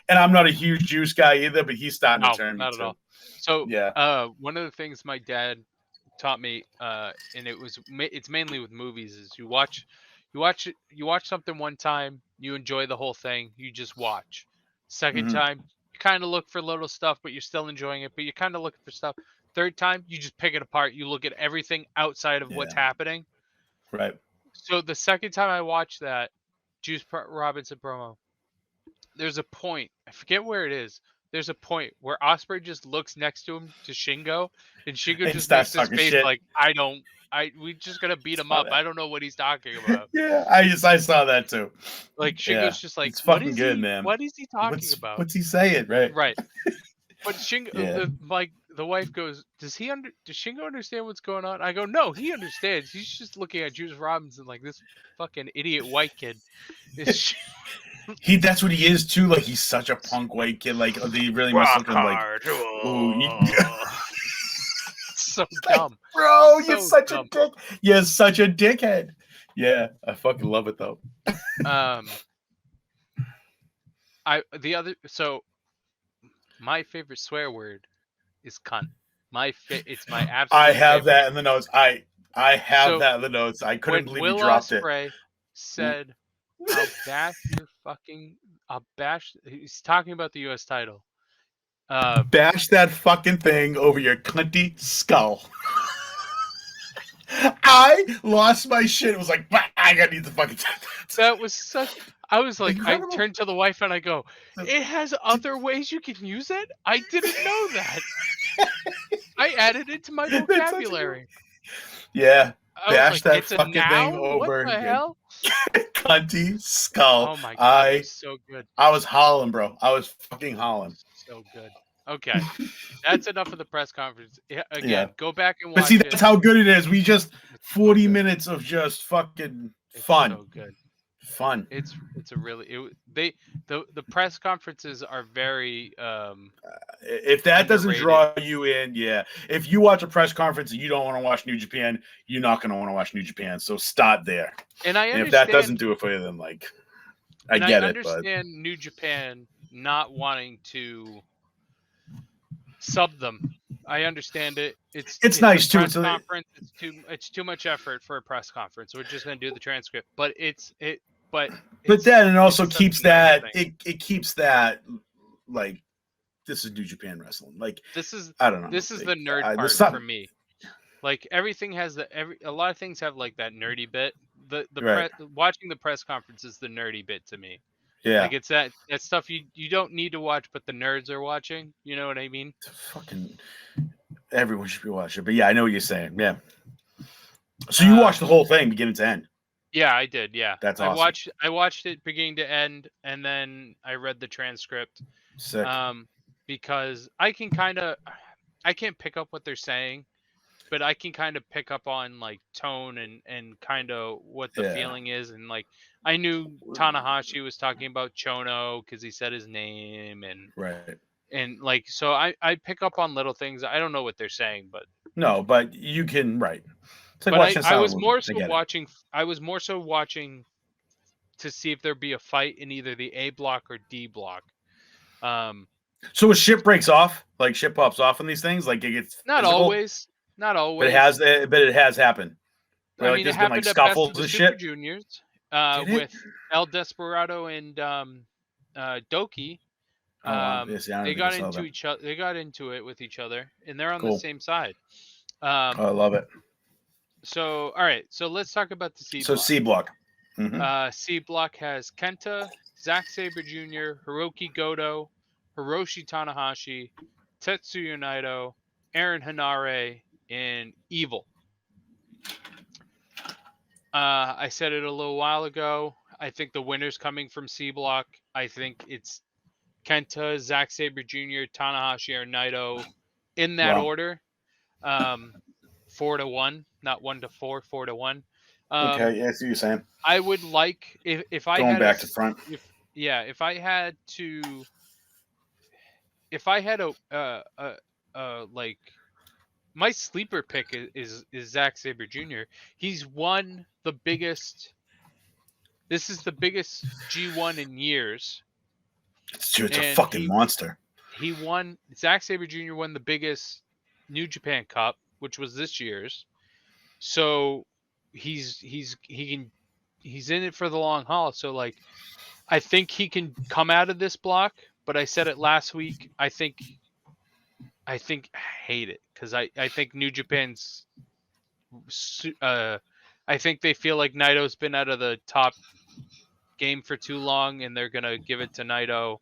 And I'm not a huge Juice guy either, but he's starting to turn me not too. at all. So yeah, one of the things my dad taught me, and it's mainly with movies. Is you watch something one time, you enjoy the whole thing, you just watch. Second Hmm. time, you kind of look for little stuff, but you're still enjoying it. But you're kind of looking for stuff. Third time, you just pick it apart. You look at everything outside of what's Yeah. happening. Right. So the second time I watched that Robinson promo, there's a point. I forget where it is. There's a point where Osprey just looks next to him to Shingo, and Shingo And just starts makes this talking face shit. like, we just gonna beat him Saw up. that. I don't know what he's talking about. Yeah, I saw that too. Like Yeah, Shingo's just like, it's fucking good, man. what is he talking about? What's he saying? Right. Right. But Shingo, Yeah. like the wife goes, does Shingo understand what's going on? I go, no, he understands. He's just looking at Juice Robinson like this fucking idiot white kid. Is That's what he is too. Like he's such a punk white kid. Like they really must look rock at him like, hard. ooh, So like, dumb. bro, you're So such dumb. a dick. You're such a dickhead. Yeah, I fucking love it though. My favorite swear word is cunt. It's my absolute I have favorite. that in the notes. I have So, that in the notes. I couldn't when believe Will you dropped it. Ospreay said, I'll bash, he's talking about the US title. Bash that fucking thing over your cunty skull. I lost my shit. It was like, I gotta need the fucking. That was such. I was like, Incredible. I turned to the wife and I go, it has other ways you can use it? I didn't know that. I added it to my vocabulary. Yeah. I was Bash like, that it's a fucking thing noun? over What the your hell? cunty skull. Oh my god, it was so good. I was hollering, bro. I was fucking hollering. So good. Okay. That's enough of the press conference. Again, Yeah. go back and watch But see, it. that's how good it is. We just It's 40 so good. minutes of just fucking It's fun. so good. Fun. It's a really the press conferences are very if that doesn't underrated. draw you in, yeah. If you watch a press conference and you don't want to watch New Japan, you're not going to want to watch New Japan. So start there. And I understand, if that doesn't do it for you, then like I get it. But understand New Japan not wanting to sub them. I understand it. It's nice a too. press conference. It's too much effort for a press conference. We're just gonna do the transcript. But then it also it's keeps such a nice that thing. it keeps that like this is New Japan wrestling. Like I don't know. This is like, the nerd part for me. Like everything has a lot of things have like that nerdy bit. Right. Watching the press conference is the nerdy bit to me. Yeah. Like it's that stuff you don't need to watch, but the nerds are watching. You know what I mean? Fucking everyone should be watching. But yeah, I know what you're saying. Yeah. So you watched the whole thing beginning to end? Yeah, I did. Yeah, that's awesome. I watched it beginning to end, and then I read the transcript. Sick. Because I can't pick up what they're saying, but I can kind of pick up on like tone and kind of what the feeling is, and like I knew Tanahashi was talking about Chono because he said his name, and right, and like so I pick up on little things. I don't know what they're saying, but no, but you can like but I was more so watching. I was more so watching to see if there'd be a fight in either the A block or D block. So a ship breaks off, like ship pops off on these things, like it gets not physical? always, but it has happened. Where, I mean, it happened at Best of the Super Juniors with El Desperado and Doki. They got into each other. They got into it with each other, and they're on the same side. I love it. So, all right. So let's talk about the C block. So C block. Mm-hmm. C block has Kenta, Zack Sabre Jr., Hiroki Goto, Hiroshi Tanahashi, Tetsuya Naito, Aaron Hanare, and Evil. I said it a little while ago. I think the winner's coming from C block. I think it's Kenta, Zack Sabre Jr., Tanahashi, or Naito in that order. 4-1, not 1-4, 4-1. Okay, yeah, I see what you're saying. I would like if I going had back to front. If I had a like my sleeper pick is Zack Sabre Jr. He's won the biggest. This is the biggest G1 in years. It's a fucking monster. Zack Sabre Jr. won the biggest New Japan Cup, which was this year's. So he's in it for the long haul. So like I think he can come out of this block, but I said it last week. I hate it because I think New Japan's I think they feel like Naito's been out of the top game for too long, and they're gonna give it to Naito.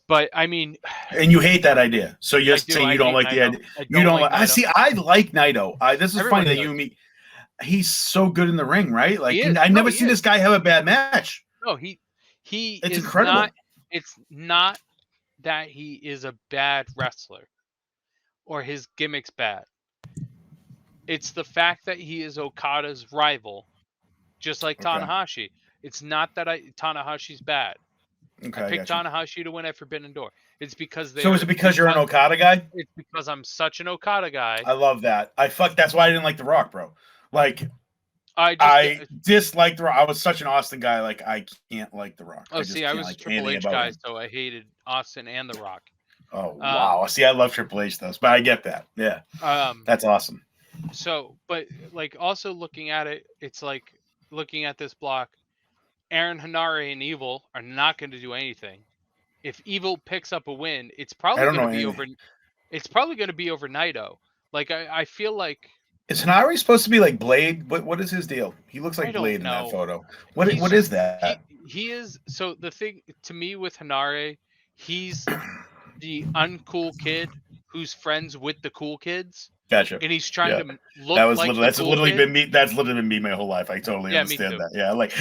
But I mean, and you hate that idea. So you're saying you don't like the idea. You don't like. I see. I like Naito. This is funny that you and me. He's so good in the ring, right? Like I never see this guy have a bad match. No, he it's is incredible. It's not that he is a bad wrestler or his gimmick's bad. It's the fact that he is Okada's rival, just like Tanahashi. It's not that Tanahashi's bad. Okay, I picked Tanahashi to win at Forbidden Door. It's because So is it because you're an Okada guy? It's because I'm such an Okada guy. I love that. That's why I didn't like The Rock, bro. Like I disliked The Rock. I was such an Austin guy. Like I can't like The Rock. Oh, I was a Triple H guy, so I hated Austin and The Rock. Oh wow! See, I love Triple H though, but I get that. Yeah, that's awesome. So, but like also looking at it, it's like looking at this block. Aaron Henare and Evil are not going to do anything. If Evil picks up a win, it's probably going to be over. It's probably going to be over Naito. Like I feel like. Is Henare supposed to be like Blade? What is his deal? He looks like Blade in that photo. What is that? He is. So the thing to me with Henare, he's the uncool kid who's friends with the cool kids. Gotcha. And he's trying to look that's literally kid. been me. That's literally been me my whole life. I totally understand that. Yeah, like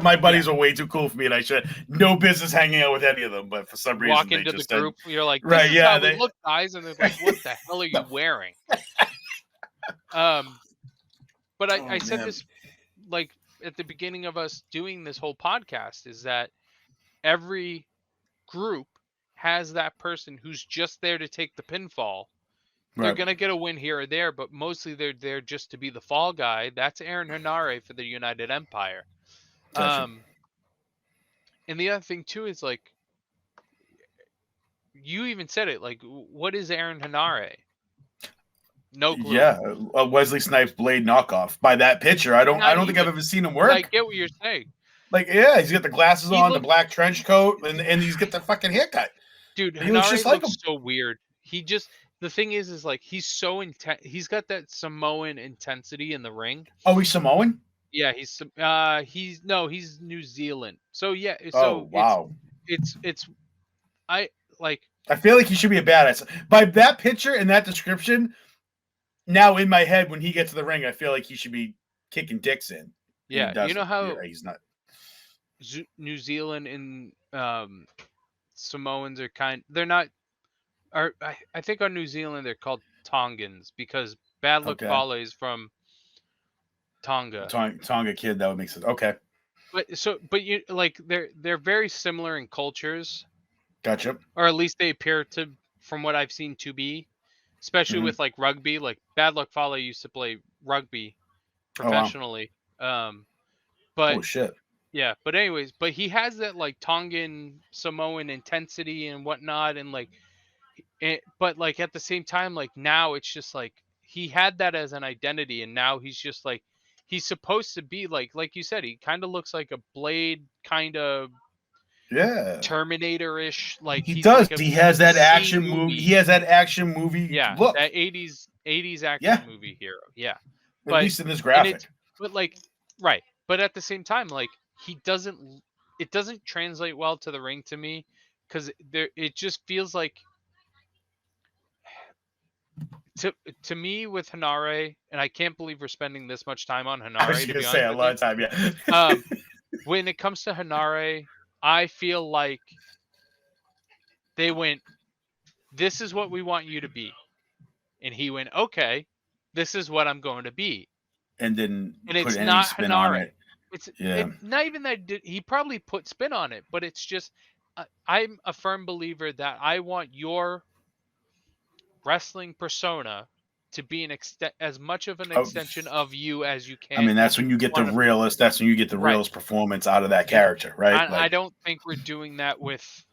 my buddies are way too cool for me, and I should no business hanging out with any of them. But for some reason, walk into the group, you're like, right? Yeah, they look, guys, and they're like, "What the hell are you wearing?" But I said this like at the beginning of us doing this whole podcast is that every group has that person who's just there to take the pinfall. They're going to get a win here or there, but mostly they're there just to be the fall guy. That's Aaron Henare for the United Empire. Gotcha. And the other thing, too, is like, you even said it, like, what is Aaron Henare? No clue. Yeah, a Wesley Snipes Blade knockoff. By that picture, I don't think I've ever seen him work. I get what you're saying. Like, yeah, he's got the glasses on, the black trench coat, and he's got the fucking haircut. Dude, Henare looks so weird. The thing is like he's so intense. He's got that Samoan intensity in the ring. Oh, he's Samoan? Yeah, he's New Zealand. So yeah, wow. I feel like he should be a badass. By that picture and that description, now in my head when he gets to the ring, I feel like he should be kicking dicks in. Yeah, you know how he's not. New Zealand and Samoans are they're not. I think on New Zealand they're called Tongans because Bad Luck Fale is from Tonga. Tonga kid, that would make sense. Okay. But you like they're very similar in cultures. Gotcha. Or at least they appear to, from what I've seen, to be, especially with like rugby. Like Bad Luck Fale used to play rugby professionally. Oh, wow. But oh shit. Yeah, but anyways, but he has that like Tongan Samoan intensity and whatnot, and like. But like at the same time, like now it's just like he had that as an identity, and now he's just like he's supposed to be like you said, he kind of looks like a Blade, kind of Terminator-ish. Like he does. He has that action movie. He has that action movie. Yeah, look. That 80s action movie hero. Yeah, at least in this graphic. But like right, but at the same time, like it doesn't translate well to the ring to me because it just feels like. To me, with Henare, and I can't believe we're spending this much time on Henare. I was going to say a lot of time, yeah. When it comes to Henare, I feel like they went, "This is what we want you to be," and he went, "Okay, this is what I'm going to be." And then it's not Henare. It's not even that he probably put spin on it, but it's just I'm a firm believer that I want your wrestling persona to be as much of an extension of you as you can. I mean, that's when you get the realist. That's when you get the realist performance out of that character, right? I don't think we're doing that with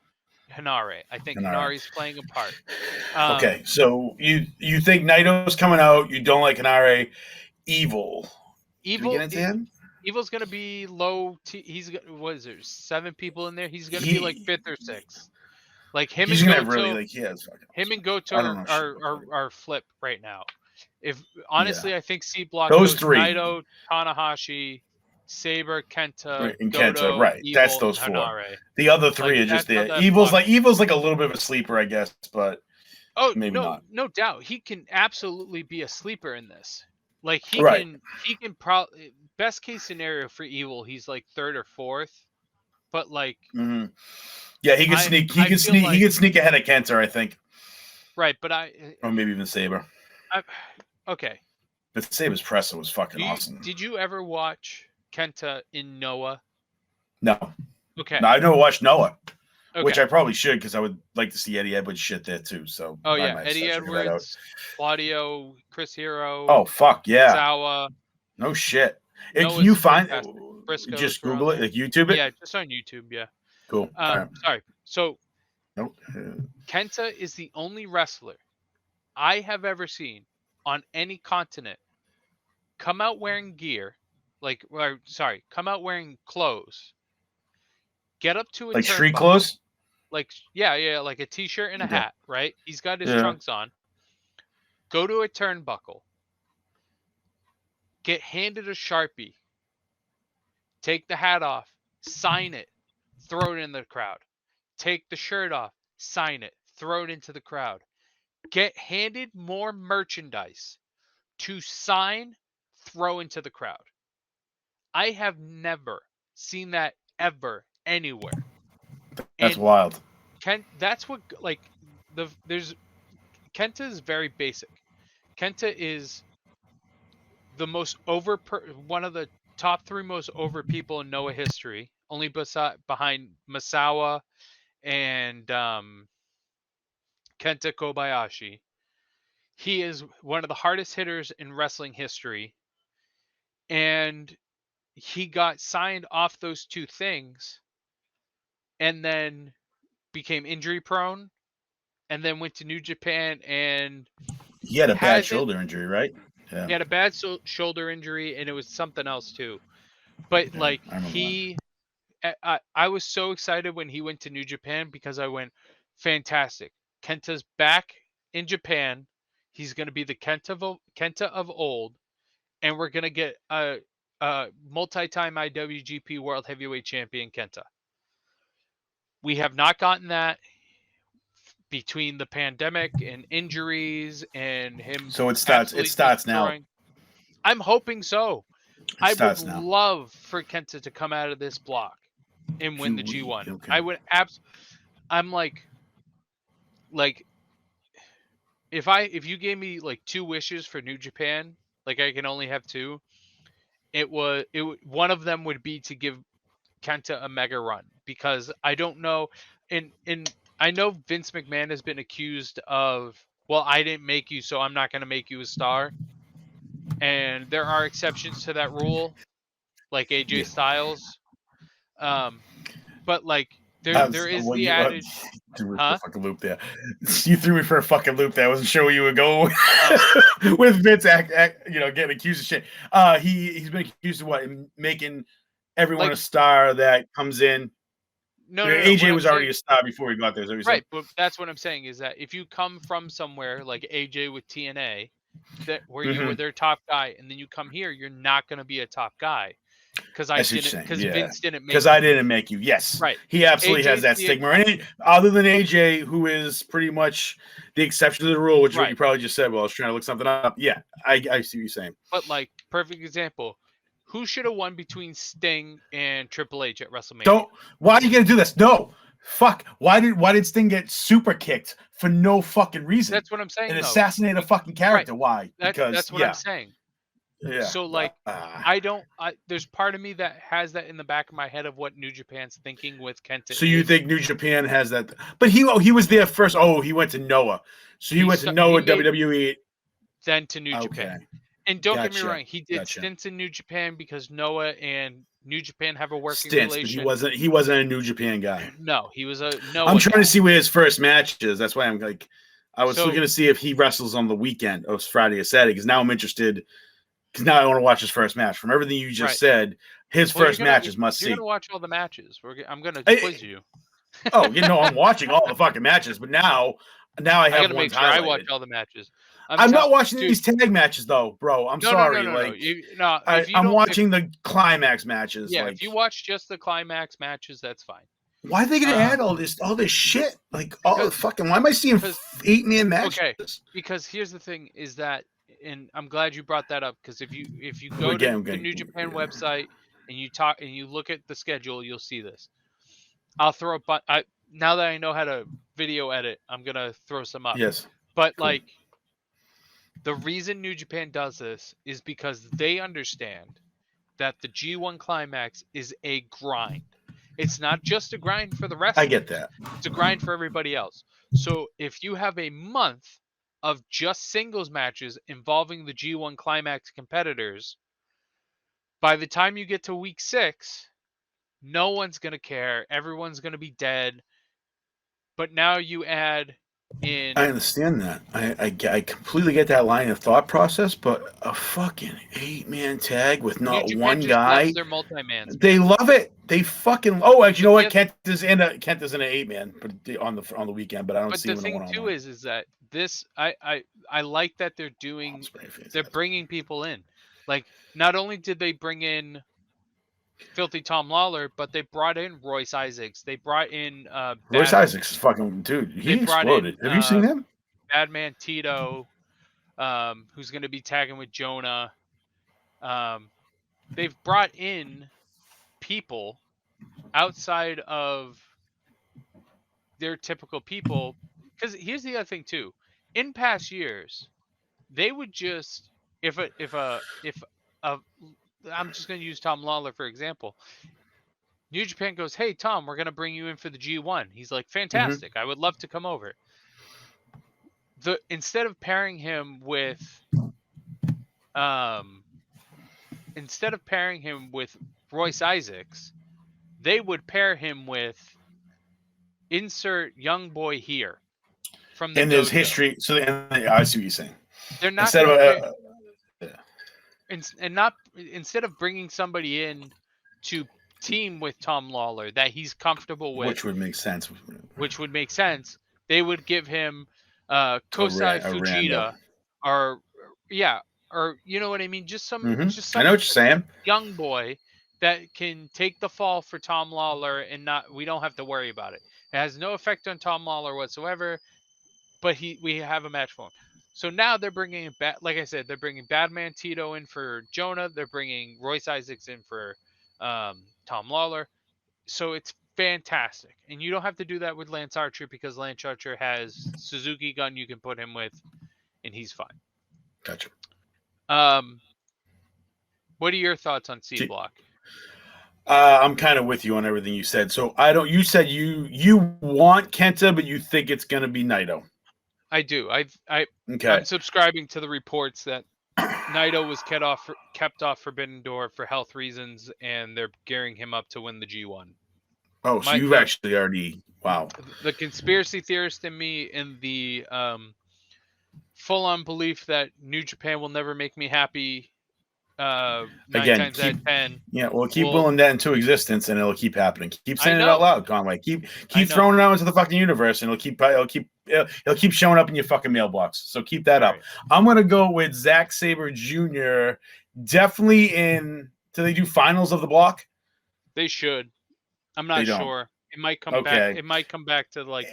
Hinare. I think Hinare. Hinare's playing a part. Okay, so you think Naito's coming out? You don't like Hinare? Evil. Do we get into him? Evil's gonna be low. What is there? 7 people in there. He's gonna be like He 5th or 6th. Like him he's and gonna have really Goto. like he has fucking. Him and I Goto don't know shit about Goto. are flip right now. If honestly, I think C Block Those goes 3. Naito, Tanahashi, Saber, Kenta, And Kenta, Goto, right? That's Evil, those and 4. Hinare. The other 3 Like, are just that's how there. that Evil's block- like a little bit of a sleeper, I guess, but Oh maybe not. no doubt. He can absolutely be a sleeper in this. Like he Right. can probably best case scenario for Evil, he's like 3rd or 4th. But like yeah, he can sneak. He can sneak. He can sneak ahead of Kenta, I think. Right, but or maybe even Saber. Okay. But Saber's presser was fucking awesome. Did you ever watch Kenta in Noah? No. Okay. No, I never watched Noah, okay. which I probably should because I would like to see Eddie Edwards shit there too. So Eddie Edwards, Claudio, Chris Hero. Oh fuck yeah, Zawa. No shit. Can you find it? Just Google it, like YouTube it. Yeah, just on YouTube. Yeah. Cool. Sorry. So. Nope. Kenta is the only wrestler I have ever seen on any continent come out wearing gear, come out wearing clothes, get up to a like street clothes, like like a t-shirt and a hat, right? He's got his trunks on. Go to a turnbuckle, get handed a Sharpie, take the hat off, sign it, throw it in the crowd. Take the shirt off, sign it, throw it into the crowd. Get handed more merchandise to sign, throw into the crowd. I have never seen that ever anywhere. That's wild. That's what Kenta is very basic. Kenta is the most one of the top 3 most over people in Noah history, only behind Misawa and Kenta Kobayashi. He is one of the hardest hitters in wrestling history, and he got signed off those 2 things and then became injury prone and then went to New Japan, and he had a bad shoulder injury, right? Yeah. He had a bad shoulder injury, and it was something else too. But I was so excited when he went to New Japan because I went, fantastic. Kenta's back in Japan. He's going to be the Kenta of old, and we're going to get a multi-time IWGP World Heavyweight Champion Kenta. We have not gotten that between the pandemic and injuries and him. So it starts now. I'm hoping so. I would love for Kenta to come out of this block and win the G1. Okay. I would I'm like if you gave me like 2 wishes for New Japan, like I can only have 2, one of them would be to give Kenta a mega run, because I don't know, and I know Vince McMahon has been accused of, well, I didn't make you, so I'm not going to make you a star. And there are exceptions to that rule, like AJ Styles. But like there is the adage. Fucking loop there. You threw me for a fucking loop there. I wasn't sure where you were going with Vince, getting accused of shit. He's been accused of what? Making everyone a star that comes in. No, AJ was already a star before he got there. Right, but that's what I'm saying is that if you come from somewhere like AJ with TNA, where you were their top guy, and then you come here, you're not going to be a top guy because Vince didn't make you. Because I didn't make you. Yes, right. He absolutely has that stigma. Other than AJ, who is pretty much the exception to the rule, which is what you probably just said. Well, I was trying to look something up. Yeah, I see what you're saying. But like, perfect example. Who should have won between Sting and Triple H at WrestleMania? Why are you gonna do this? No. Fuck. Why did Sting get super kicked for no fucking reason? That's what I'm saying. And assassinate a fucking character. Why? That's what I'm saying. Yeah. So like there's part of me that has that in the back of my head of what New Japan's thinking with Kenta. So you think New Japan has that? But he was there first. Oh, he went to Noah. So he went to Noah, WWE, then to New Japan. And don't get me Gotcha. wrong, he did Gotcha. stints in New Japan because Noah and New Japan have a working Stints, but relation. he wasn't a New Japan guy. No, he was a I'm Noah trying guy. to see where his first match is. That's why I'm like, I was So- looking to see if he wrestles on the weekend, or Friday or Saturday, because now I'm interested. Because now I want to watch his first match. From everything you just Right. said, his Well, first match is must You're see. gonna watch all the matches. I'm gonna I- quiz you. Oh, you know, I'm watching all the fucking matches, but now I I have gotta ones make sure I watch highlighted. all the matches. I'm not watching dude, these tag matches though, bro. I'm no, sorry. no. Like, If you I'm don't, watching the climax matches. yeah, Like, if you watch just the climax matches, that's fine. why are they gonna add all this shit? Like, all the fucking. Why am I seeing 8-man matches? Okay, because here's the thing: is that, and I'm glad you brought that up, because if you go to the New Japan website and you look at the schedule, you'll see this. I'll throw up. Now that I know how to video edit, I'm gonna throw some up. Yes, but cool. Like, the reason New Japan does this is because they understand that the G1 Climax is a grind. It's not just a grind for the wrestlers. I get that. It's a grind for everybody else. So if you have a month of just singles matches involving the G1 Climax competitors, by the time you get to week 6, no one's going to care. Everyone's going to be dead. But now you add in... I understand that. I completely get that line of thought process, but a fucking 8-man tag with not one guy. Their multi-mans. They love it. They fucking. Oh, actually, you know what? Kent is in an 8-man, but on the weekend. But I don't see him in a one-on-one. But the thing too is that this I like that they're doing. They're bringing people in. Like, not only did they bring in Filthy Tom Lawler, but they brought in Royce Isaacs. They brought in Royce Isaacs is fucking dude. He exploded. Have you seen him? Badman Tito, who's going to be tagging with Jonah. They've brought in people outside of their typical people, because here's the other thing too. In past years, they would just if I'm just going to use Tom Lawler for example. New Japan goes, "Hey Tom, we're going to bring you in for the G1." He's like, "Fantastic. I would love to come over." Instead of pairing him with Royce Isaacs, they would pair him with insert young boy here from the and there's history. So I see what you're saying. They're not instead of bringing somebody in to team with Tom Lawler that he's comfortable with, which would make sense. They would give him Kosai Fujita, or you know what I mean. Just some. I know what you're saying. Young boy that can take the fall for Tom Lawler, and we don't have to worry about it. It has no effect on Tom Lawler whatsoever, but we have a match for him. So now they're bringing like I said, they're bringing Badman Tito in for Jonah. They're bringing Royce Isaacs in for Tom Lawler. So it's fantastic. And you don't have to do that with Lance Archer, because Lance Archer has Suzuki Gun you can put him with, and he's fine. Gotcha. What are your thoughts on C Block? I'm kind of with you on everything you said. So you said you want Kenta, but you think it's going to be Naito. I do. I'm subscribing to the reports that Naito was kept off Forbidden Door for health reasons, and they're gearing him up to win the G1. Oh, so you've actually already... Wow. The conspiracy theorist in me, and the full-on belief that New Japan will never make me happy 9 times out of 10. Yeah, well, keep willing that into existence, and it'll keep happening. Keep saying it out loud, Conway. Keep throwing it out into the fucking universe, and it'll keep showing up in your fucking mailbox. So keep that up. I'm gonna go with Zack Sabre Jr. Definitely in. Do they do finals of the block? They should. I'm not sure. It might come back. It might come back to like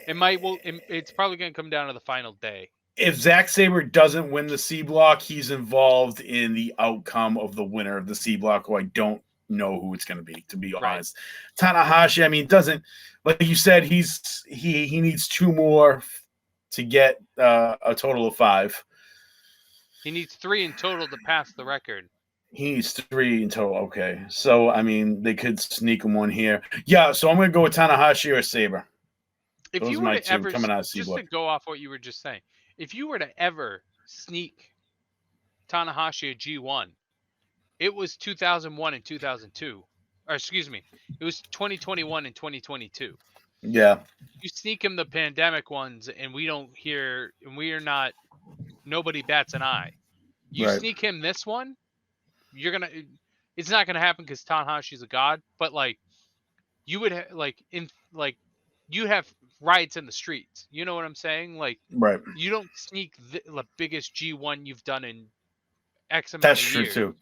it's probably gonna come down to the final day. If Zack Sabre doesn't win the C block, he's involved in the outcome of the winner of the C block, who I don't know who it's going to be, to be honest. Tanahashi, I mean, doesn't, like you said, he needs 2 more to get a total of 5. He needs 3 in total to pass the record. He needs 3 in total. Okay. So, I mean, they could sneak him one here. Yeah, so I'm going to go with Tanahashi or Sabre. If you were to ever, just to go off what you were just saying, if you were to ever sneak Tanahashi a G1, it was 2001 and 2002. Or excuse me, it was 2021 and 2022. Yeah. You sneak him the pandemic ones, and we don't hear, and we are not. Nobody bats an eye. You Right. sneak him this one, you're gonna. It's not gonna happen because Tanahashi's a god. But like, you would you have riots in the streets. You know what I'm saying? Like, Right. you don't sneak the biggest G1 you've done in X amount That's of true years. too.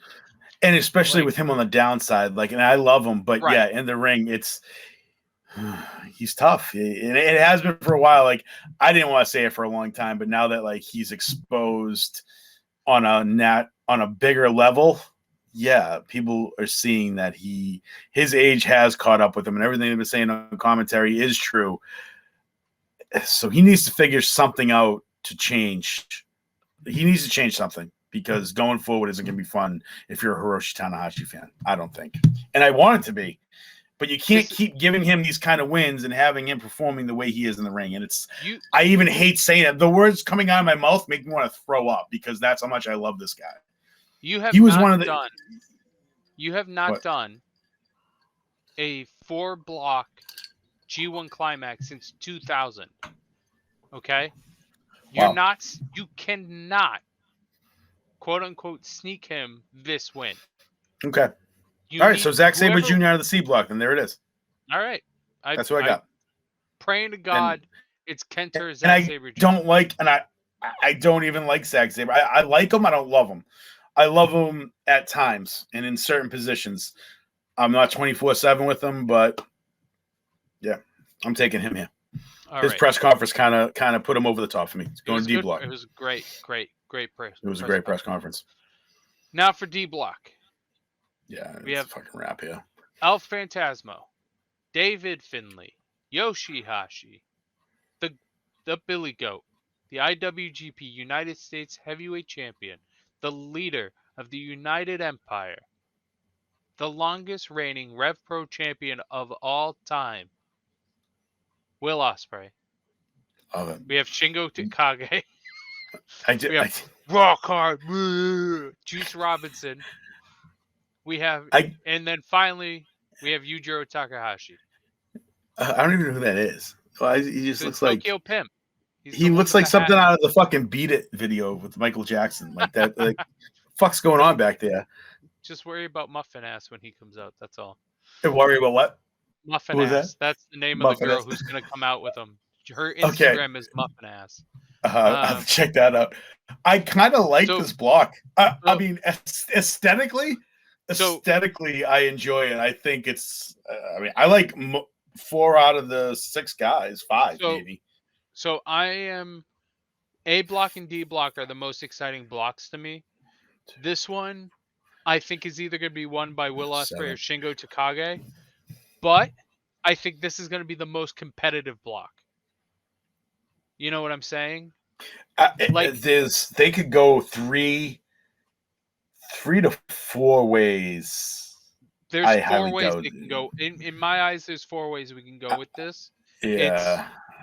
And especially Like, with him on the downside, like, and I love him, but right. yeah, in the ring, he's tough. And it has been for a while. Like, I didn't want to say it for a long time, but now that like he's exposed on a bigger level, yeah, people are seeing that his age has caught up with him, and everything they've been saying on commentary is true. So he needs to figure something out to change. He needs to change something, because going forward isn't going to be fun if you're a Hiroshi Tanahashi fan. I don't think. And I want it to be. But you can't keep giving him these kind of wins and having him performing the way he is in the ring. And I even hate saying it. The words coming out of my mouth make me want to throw up, because that's how much I love this guy. You have not done a 4-block G1 climax since 2000. Okay? You cannot, quote unquote, sneak him this win. Okay. All right. So Zack Sabre Jr. out of the C block, and there it is. All right. That's what I got. Praying to God it's Kenta or Zack Sabre Jr. I don't even like Zack Sabre. I like him. I don't love him. I love him at times and in certain positions. I'm not 24/7 with him, but yeah, I'm taking him here. His press conference kind of put him over the top for me. It's going to D block. It was a great press. It was a great press conference. Now for D block. Yeah, we have a fucking wrap here. El Phantasmo, David Finlay, Yoshihashi, the Billy Goat, the IWGP United States Heavyweight Champion, the leader of the United Empire, the longest reigning Rev Pro champion of all time, Will Ospreay. We have Shingo Takagi. We have Rock Hard, Juice Robinson. We have, and then finally we have Yujiro Takahashi. I don't even know who that is. He just looks like Tokyo Pimp. He looks like something out of the fucking Beat It video with Michael Jackson. Like that. Like, fuck's going on back there? Just worry about Muffin Ass when he comes out. That's all. And worry about what? Muffin Ass. That's the name of the girl who's going to come out with him. Her Instagram is Muffin Ass. I'll have to check that out. I kind of like this block. I mean, aesthetically, I enjoy it. I think it's. I like 4 out of the 6 guys, 5 maybe. So I am. A block and D block are the most exciting blocks to me. This one, I think, is either going to be won by Will Ospreay or Shingo Takagi. But I think this is going to be the most competitive block. You know what I'm saying? They could go 3 to 4 ways. There's 4 ways they can go. In my eyes, there's 4 ways we can go with this. Yeah. It's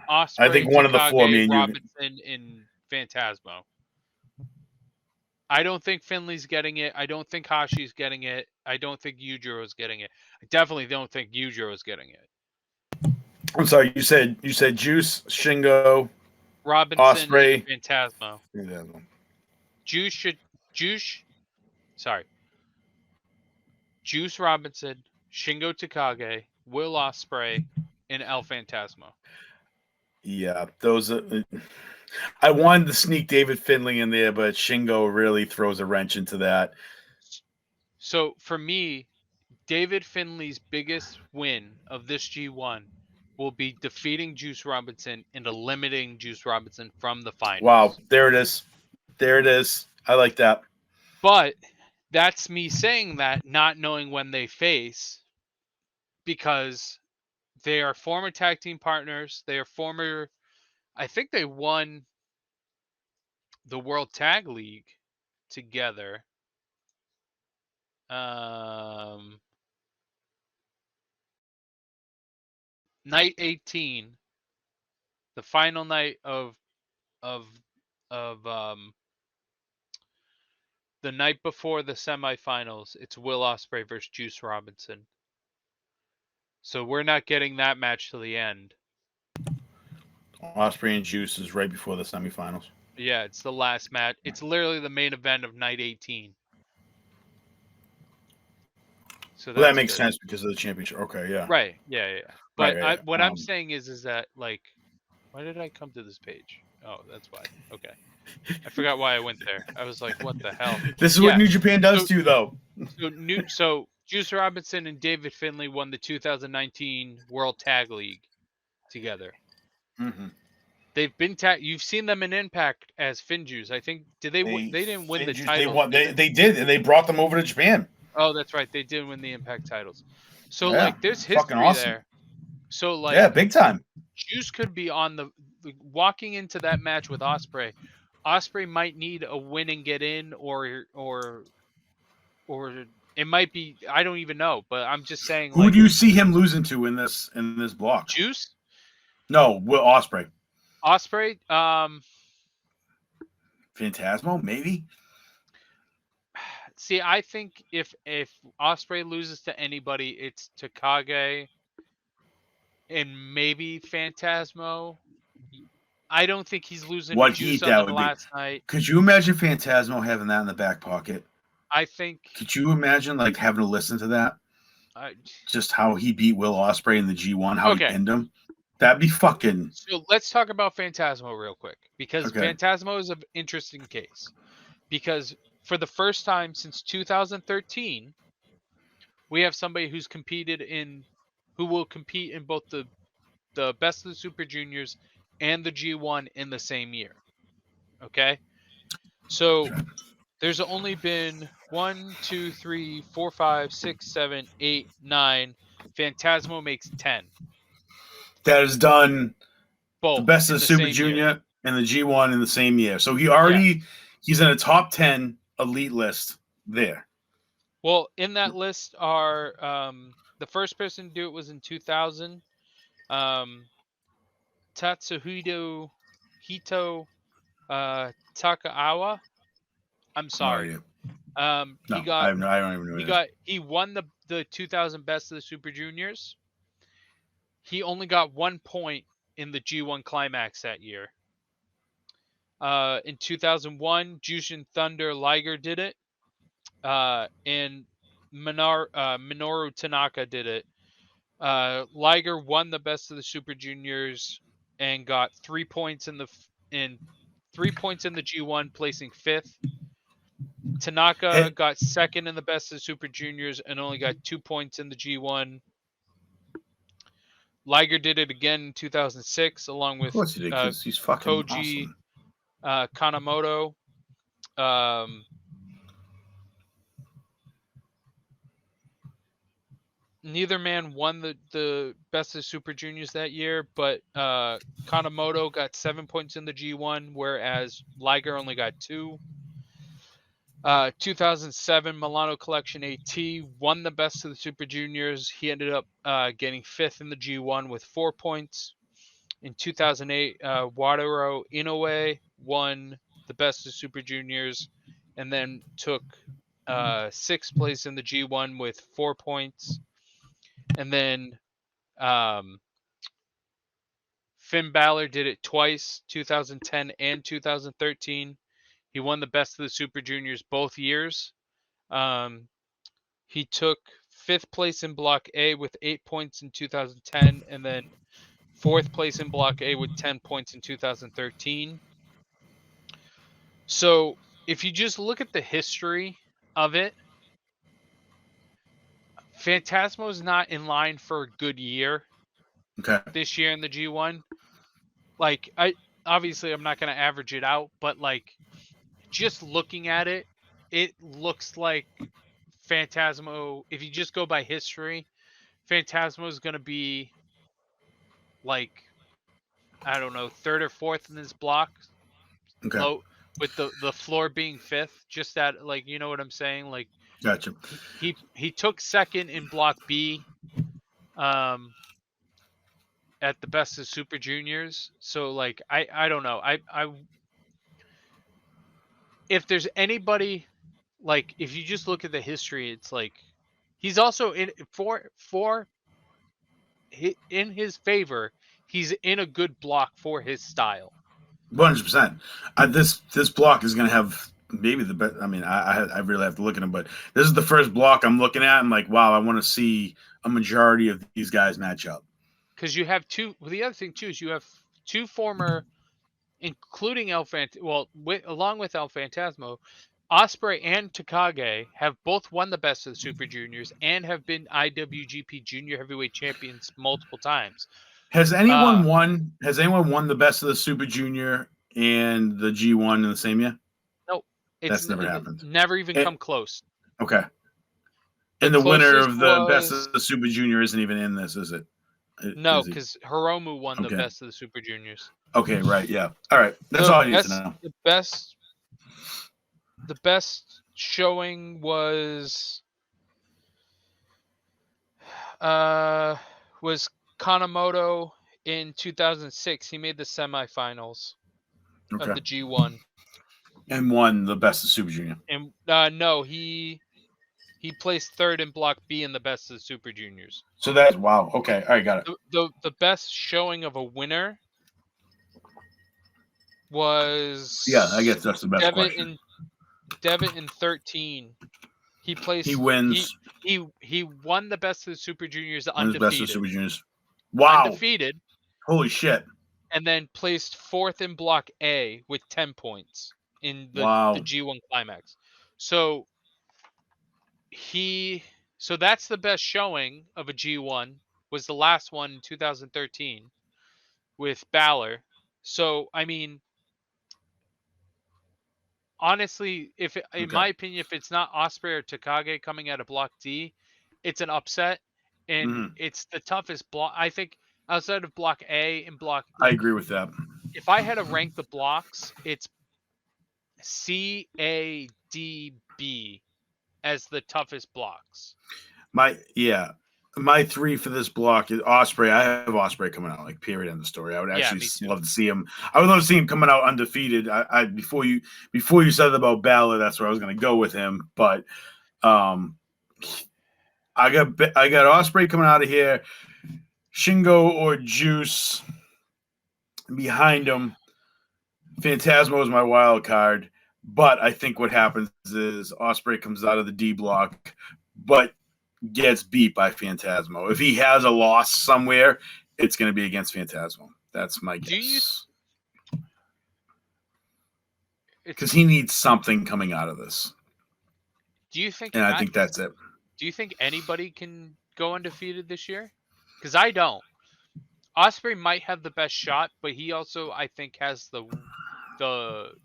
Ospreay, I think one Takagi, of the 4, me and Robinson, and Phantasmo. I don't think Finley's getting it. I don't think Hashi's getting it. I don't think Yujiro's getting it. I definitely don't think Yujiro's getting it. I'm sorry. You said Juice, Shingo, Robinson, Ospreay, and Phantasmo. Juice Robinson, Shingo Takagi, Will Ospreay, and El Phantasmo. Yeah, those are. I wanted to sneak David Finlay in there, but Shingo really throws a wrench into that. So for me, David Finlay's biggest win of this G1 will be defeating Juice Robinson and eliminating Juice Robinson from the finals. Wow, there it is. There it is. I like that. But that's me saying that, not knowing when they face, because they are former tag team partners. They are former. I think they won the World Tag League together. Night 18, the final night of the night before the semifinals, it's Will Ospreay versus Juice Robinson. So we're not getting that match till the end. Osprey and Juice is right before the semifinals. Yeah, it's the last match. It's literally the main event of night 18. So Well, that that's makes good. sense because of the championship. Okay, yeah. Right. Yeah. Right, But right. what I'm saying is that, like, why did I come to this page? Oh, that's why. Okay. I forgot why I went there. I was like, what the hell? This is what Yeah. New Japan does to you, though. So Juice Robinson and David Finlay won the 2019 World Tag League together. Mm-hmm. They've been you've seen them in Impact as Finjuice. I think they didn't win the titles. They won. Did They did, and they brought them over to Japan. Oh, that's right. They did win the Impact titles. So Yeah, like there's fucking history awesome. there. So like Yeah, big time. Juice could be on the walking into that match with Ospreay. Ospreay might need a win and get in, or it might be, I don't even know, but I'm just saying, Who like, do you see him losing to in this block? Juice, No, Will Ospreay. Ospreay. Phantasmo, maybe. See, I think if Ospreay loses to anybody, it's Takagi and maybe Phantasmo. I don't think he's losing to What Juice heat on that the would be. last night. Could you imagine Phantasmo having that in the back pocket? I think. Could you imagine like having to listen to that? Just how he beat Will Ospreay in the G1, how he pinned him. That'd be fucking. So let's talk about Phantasmo real quick, because Okay. Phantasmo is an interesting case. Because for the first time since 2013, we have somebody who will compete in both the Best of the Super Juniors and the G1 in the same year. Okay? So there's only been 1, 2, 3, 4, 5, 6, 7, 8, 9. Phantasmo makes 10. That is done Both the Best of the Super year. Junior and the G1 in the same year. So he's in a top 10 elite list there. Well, in that list are the first person to do it was in 2000. Tatsuhito Hito Takaawa. I'm sorry. I don't even know. He won the 2000 Best of the Super Juniors. He only got 1 point in the G1 Climax that year. In 2001, Jushin Thunder Liger did it. And Minoru Tanaka did it. Liger won the Best of the Super Juniors and got 3 points in the 3 points in the G1, placing 5th. Tanaka got 2nd in the Best of the Super Juniors and only got 2 points in the G1. Liger did it again in 2006, along with he's fucking Koji awesome. Kanemoto. Neither man won the Best of Super Juniors that year, but Kanemoto got 7 points in the G1, whereas Liger only got 2. 2007 Milano Collection AT won the Best of the Super Juniors. He ended up getting 5th in the G1 with 4 points. In 2008, Wataru Inoue won the Best of Super Juniors and then took 6th place in the G1 with 4 points. And then Finn Balor did it twice, 2010 and 2013. He won the Best of the Super Juniors both years. He took 5th place in Block A with 8 points in 2010, and then 4th place in Block A with 10 points in 2013. So if you just look at the history of it, Phantasmo is not in line for a good year this year in the G1. Like, obviously I'm not going to average it out, but like just looking at it, it looks like Phantasmo, if you just go by history, Phantasmo is going to be like, I don't know, 3rd or 4th in this block. Low, with the floor being 5th, just that, like, you know what I'm saying? Like, gotcha. He took 2nd in Block B at the Best of Super Juniors. So like I don't know. I if there's anybody like if you just look at the history, it's like he's also in in his favor. He's in a good block for his style. 100%. This block is going to have maybe the best. I mean, I really have to look at them, but this is the first block I'm looking at. I'm like, wow, I want to see a majority of these guys match up. Because you have two. Well, the other thing too is you have two former, including along with El Phantasmo, Osprey and Takage have both won the best of the Super Juniors and have been IWGP Junior Heavyweight Champions multiple times. Has anyone won? Has anyone won the best of the Super Junior and the G1 in the same year? No, That's never happened. Never even come close. Okay. And the winner of the best of the Super Junior isn't even in this, is it? No, because Hiromu won the best of the Super Juniors. Okay, right, yeah. All right, that's all I need to know. The best showing was Kanemoto in 2006. He made the semifinals of the G1 and won the best of Super Junior. And no, he placed third in Block B in the best of the Super Juniors. So that's wow. Okay, all right, got it. The best showing of a winner was I guess that's the best question. Devitt in 13. He placed. He wins. He won the best of the Super Juniors undefeated. Best of the Super Juniors. Wow. Undefeated. Holy shit. And then placed fourth in Block A with 10 points in the G1 Climax. So that's the best showing of a G1. Was the last one in 2013 with Balor. So I mean, honestly, in my opinion, if it's not Osprey or Takage coming out of Block D, it's an upset, and it's the toughest block. I think outside of Block A and Block. I agree with that. If I had to rank the blocks, it's C, A, D, B as the toughest blocks. My three for this block is Osprey. I have Osprey coming out, like period end of story. I would actually love to see him. I would love to see him coming out undefeated. I before you said about Balor, that's where I was going to go with him. But I got Osprey coming out of here. Shingo or Juice behind him. Phantasmo is my wild card. But I think what happens is Osprey comes out of the D block, but gets beat by Phantasmo. If he has a loss somewhere, it's going to be against Phantasmo. That's my guess. Because he needs something coming out of this. Do you think? And I think that's it. Do you think anybody can go undefeated this year? Because I don't. Osprey might have the best shot, but he also, I think, has the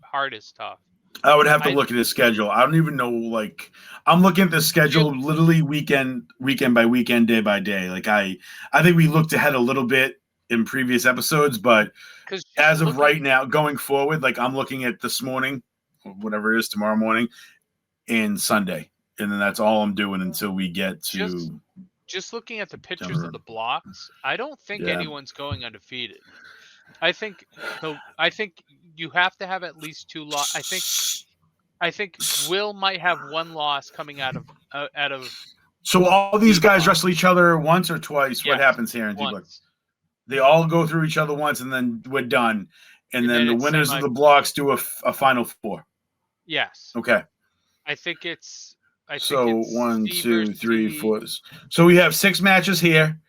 hardest tough. I would have to look at his schedule. I don't even know. Like, I'm looking at the schedule literally weekend by weekend, day by day. Like, I think we looked ahead a little bit in previous episodes, but as of right now, going forward, like I'm looking at this morning, whatever it is, tomorrow morning, and Sunday, and then that's all I'm doing until we get to. Just looking at the pictures of the blocks, I don't think anyone's going undefeated. I think you have to have at least 2 losses. I think Will might have 1 loss coming out of. So all these guys wrestle each other once or twice. What happens here in D-Block? They all go through each other once, and then we're done. And then the winners of the blocks do a final 4. Yes. Okay. I think it's. So 1, 2, 3, 4. So we have 6 matches here,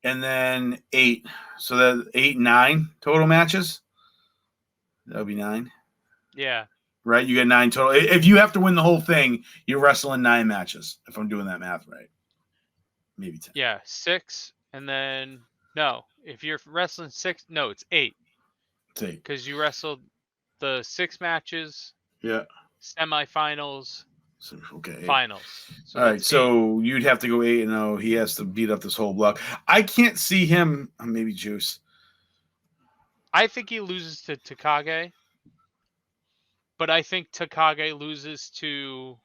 and then 8. So that's 8, 9 total matches. That would be 9. Yeah. Right? You get 9 total. If you have to win the whole thing, you're wrestling 9 matches, if I'm doing that math right. Maybe 10. Yeah, 6. And then, no. If you're wrestling 6, no, it's 8. It's 8. Because you wrestled the 6 matches. Yeah. Semifinals. So, okay. Finals. So all right. So you'd have to go 8-0. He has to beat up this whole block. I can't see him. Maybe Juice. I think he loses to Takage. But I think Takage loses to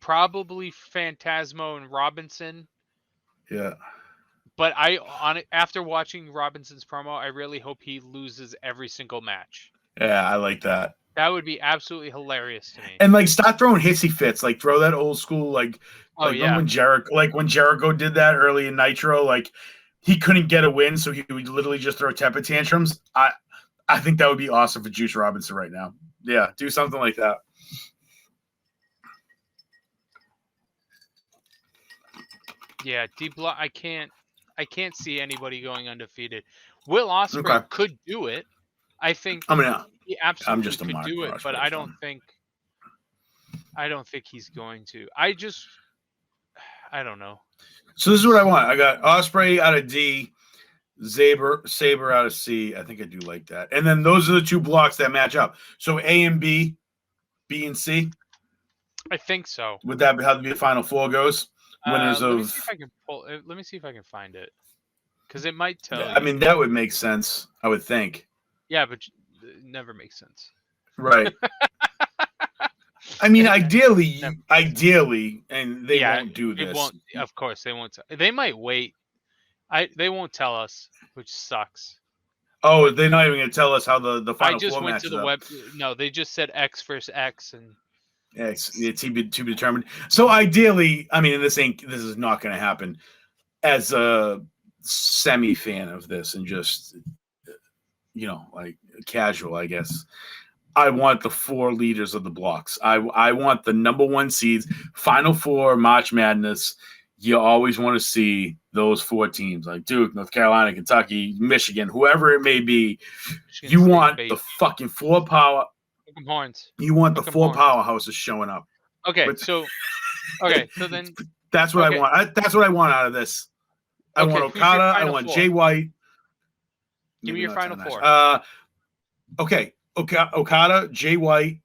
probably Phantasmo and Robinson. Yeah. But after watching Robinson's promo, I really hope he loses every single match. Yeah, I like that. That would be absolutely hilarious to me. And like, stop throwing hissy fits. Like, throw that old school, Oh remember yeah, when Jericho did that early in Nitro, like he couldn't get a win, so he would literally just throw temper tantrums. I think that would be awesome for Juice Robinson right now. Yeah, do something like that. yeah. D Block. I can't see anybody going undefeated. Will Ospreay Okay. could do it. I think I mean, he I'm absolutely just a could Mark do it, but Ospreay fan. I don't think he's going to. I don't know. So this is what I want. I got Ospreay out of D, Saber out of C. I think I do like that. And then those are the two blocks that match up. So A and B, B and C. I think so. Would that be how the final four goes? Winners Let me of. see if I can pull. Let me see if I can find it, because it might tell Yeah, you. I mean, that would make sense. I would think. Yeah, but it never makes sense. Right. I mean, ideally, and they won't do They this. won't. Of course, they won't. They might wait. They won't tell us, which sucks. Oh, they're not even going to tell us how the final I just four went matches to the up. web. No, they just said X versus X, and Yeah, it's to be determined. So ideally, I mean, this is not going to happen. As a semi fan of this and just like casual, I guess. I want the four leaders of the blocks. I want the number one seeds, Final Four, March Madness. You always want to see those four teams like Duke, North Carolina, Kentucky, Michigan, whoever it may be. Michigan You State, want baby. the fucking four power. Hook 'em horns. You want the Hook 'em four horns. powerhouses showing up. Okay, so then that's what I want. That's what I want out of this. I want Okada. I want Jay White. Give me your final four. Okay. Okada, Jay White,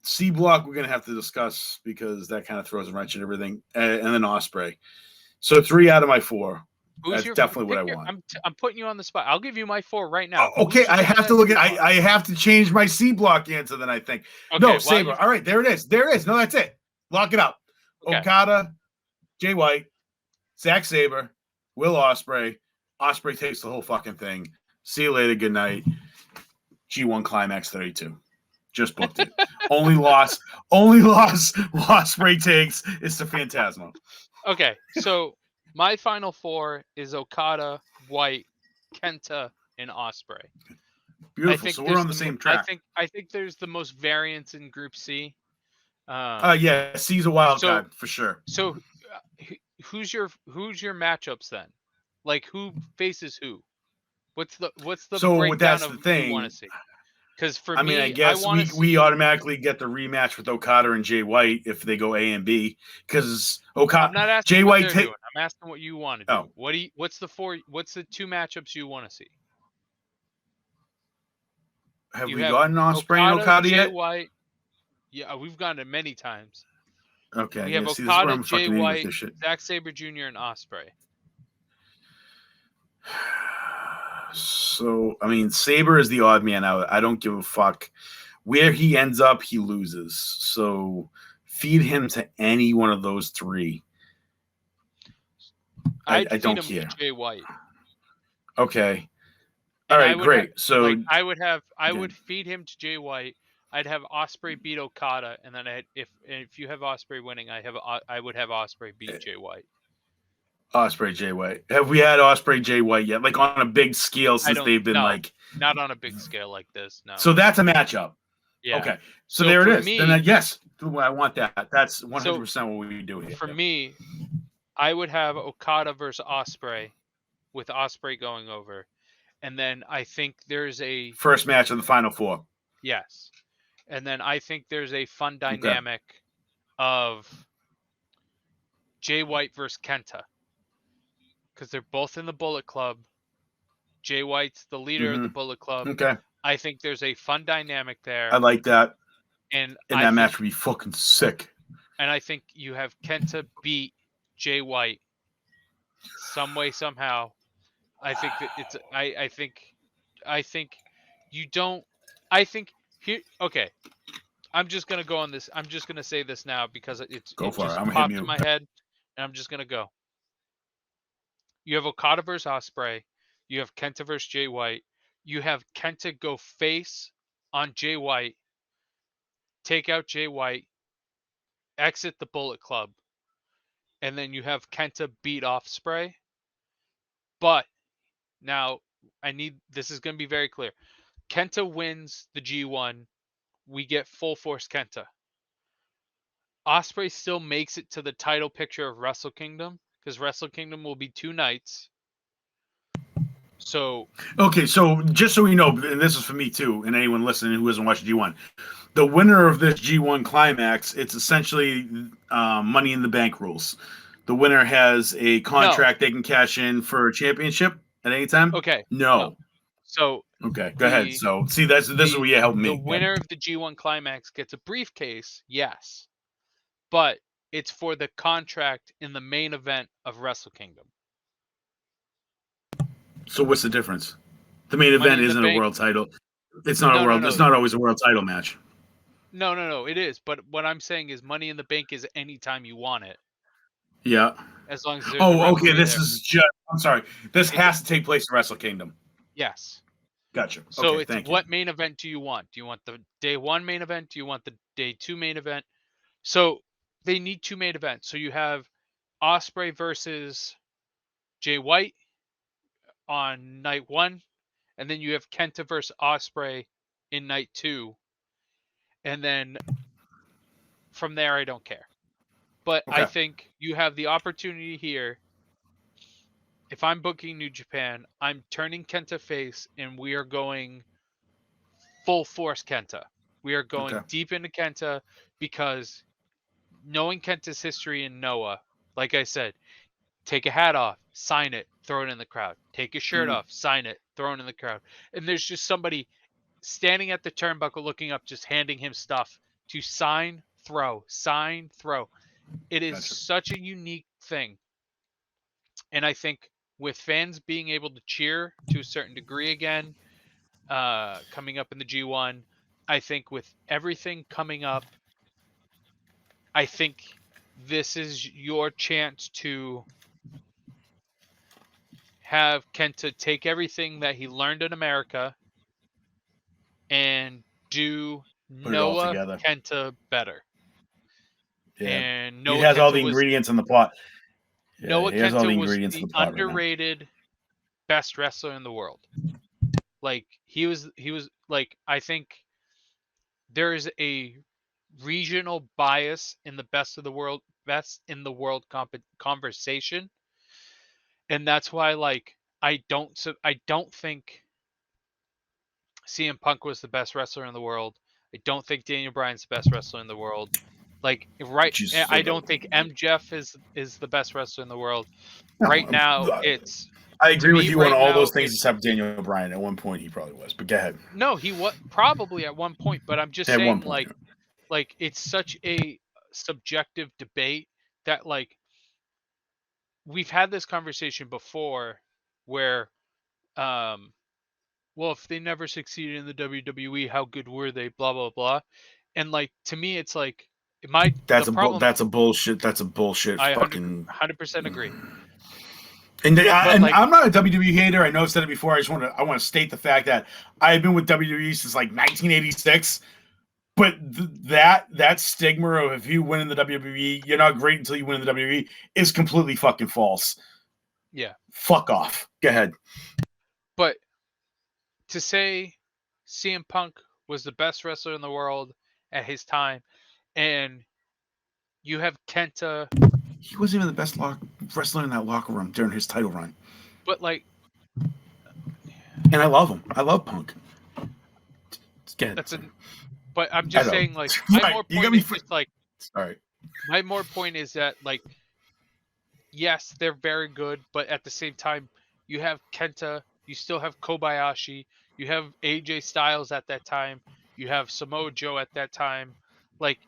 C block. We're gonna have to discuss because that kind of throws a wrench in everything, and then Ospreay. So 3 out of my 4. That's definitely what I want. I'm putting you on the spot. I'll give you my 4 right now. Okay, I have to look at. I have to change my C block answer. Then I think. Okay, no, Saber. All right, there it is. There it is. No, that's it. Lock it up. Okay. Okada, Jay White, Zack Sabre, Will Ospreay. Ospreay takes the whole fucking thing. See you later. Good night. G1 Climax 32. Just booked it. only loss Ospreay takes is the Phantasma. Okay, so my final 4 is Okada, White, Kenta, and Ospreay. Beautiful. So we're on the same track. I think there's the most variance in Group C. Yeah, C's a wild card for sure. So, who's your matchups then? Like, who faces who? What's the breakdown of who you want to see? Because for me, I guess we automatically get the rematch with Okada and Jay White if they go A and B. Because Okada, I'm not asking Jay what White they're doing. I'm asking what you want to do. Oh. What's the 2 matchups you want to see? Have we gotten Ospreay and Okada yet? Jay White. Yeah, we've gone to many times. Okay. We have Okada, Jay White, Zack Sabre Jr., and Ospreay. So, I mean, Sabre is the odd man out. I don't give a fuck. Where he ends up, he loses. So, feed him to any one of those 3. I don't care. Jay White. Okay. All right, great. So I would feed him to Jay White. I'd have Ospreay beat Okada, and then if you have Ospreay winning, I would have Ospreay beat Jay White. Ospreay Jay White. Have we had Ospreay Jay White yet? Like on a big scale since they've been not on a big scale like this. No. So that's a matchup. Yeah. Okay. So there it is. Then yes, I want that. That's 100% what we do here. For me, I would have Okada versus Ospreay, with Ospreay going over, and then I think there's a first match of the Final 4. Yes, and then I think there's a fun dynamic of Jay White versus Kenta. Because they're both in the Bullet Club. Jay White's the leader of the Bullet Club. Okay. I think there's a fun dynamic there. I like that. And that match would be fucking sick. And I think you have Kenta beat Jay White some way, somehow. I think that it's I think you don't here okay. I'm just gonna go on this. I'm just gonna say this now because it just popped in my head, and I'm just gonna go. You have Okada versus Ospreay. You have Kenta versus Jay White. You have Kenta go face on Jay White take out Jay White, exit the Bullet Club, and then you have Kenta beat Ospreay. But now this is going to be very clear. Kenta wins the G1. We get full force Kenta. Ospreay still makes it to the title picture of Wrestle Kingdom because Wrestle Kingdom will be 2 nights. So okay, so just so we know, and this is for me too, and anyone listening who hasn't watched G1, the winner of this G1 climax, it's essentially Money in the Bank rules. The winner has a contract they can cash in for a championship at any time. Okay. No. So okay, go ahead. So see, this is where you help me. The winner of the G1 climax gets a briefcase, yes, but it's for the contract in the main event of Wrestle Kingdom. So what's the difference? The main event isn't a world title. It's not a world. It's not always a world title match. No, it is. But what I'm saying is, Money in the Bank is anytime you want it. Yeah. As long as there's okay. This is just. I'm sorry. This has to take place in Wrestle Kingdom. Yes. Gotcha. So it's what main event do you want? Do you want the day 1 main event? Do you want the day 2 main event? So they need 2 main events. So you have Ospreay versus Jay White on night 1, and then you have Kenta versus Ospreay in night 2, and then from there I don't care. But I think you have the opportunity here. If I'm booking New Japan, I'm turning Kenta face, and we are going full force Kenta. We are going deep into Kenta because knowing Kenta's history in Noah, like I said, take a hat off, sign it, throw it in the crowd. Take your shirt off, sign it, throw it in the crowd. And there's just somebody standing at the turnbuckle looking up, just handing him stuff to sign, throw, sign, throw. It is such a unique thing. And I think with fans being able to cheer to a certain degree again, coming up in the G1, I think with everything coming up, I think this is your chance to have Kenta take everything that he learned in America and do Noah Kenta better. Yeah. And Noah he has Kenta all the ingredients in the pot. Yeah, Noah Kenta was the underrated best wrestler in the world. Like he was like, I think there is a regional bias in the best in the world conversation, and that's why like I don't think CM Punk was the best wrestler in the world. I don't think Daniel Bryan's the best wrestler in the world. Like I don't think MJF is the best wrestler in the world. Right now, it's. I agree with you on all those things except Daniel Bryan. At one point, he probably was, but go ahead. No, he was probably at one point, but I'm just saying, like it's such a subjective debate that like we've had this conversation before, where, well, if they never succeeded in the WWE, how good were they? Blah blah blah, and like to me, it's like that's a bullshit. That's a bullshit. I 100% agree. And I'm not a WWE hater. I know I've said it before. I want to state the fact that I've been with WWE since like 1986. But that stigma of if you win in the WWE, you're not great until you win in the WWE is completely fucking false. Yeah. Fuck off. Go ahead. But to say CM Punk was the best wrestler in the world at his time, and you have Kenta. He wasn't even the best wrestler in that locker room during his title run. But like, and I love him. I love Punk. But I'm just saying, like, my more point is just like, sorry. My more point is that, like, yes, they're very good, but at the same time, you have Kenta, you still have Kobayashi, you have AJ Styles at that time, you have Samoa Joe at that time, like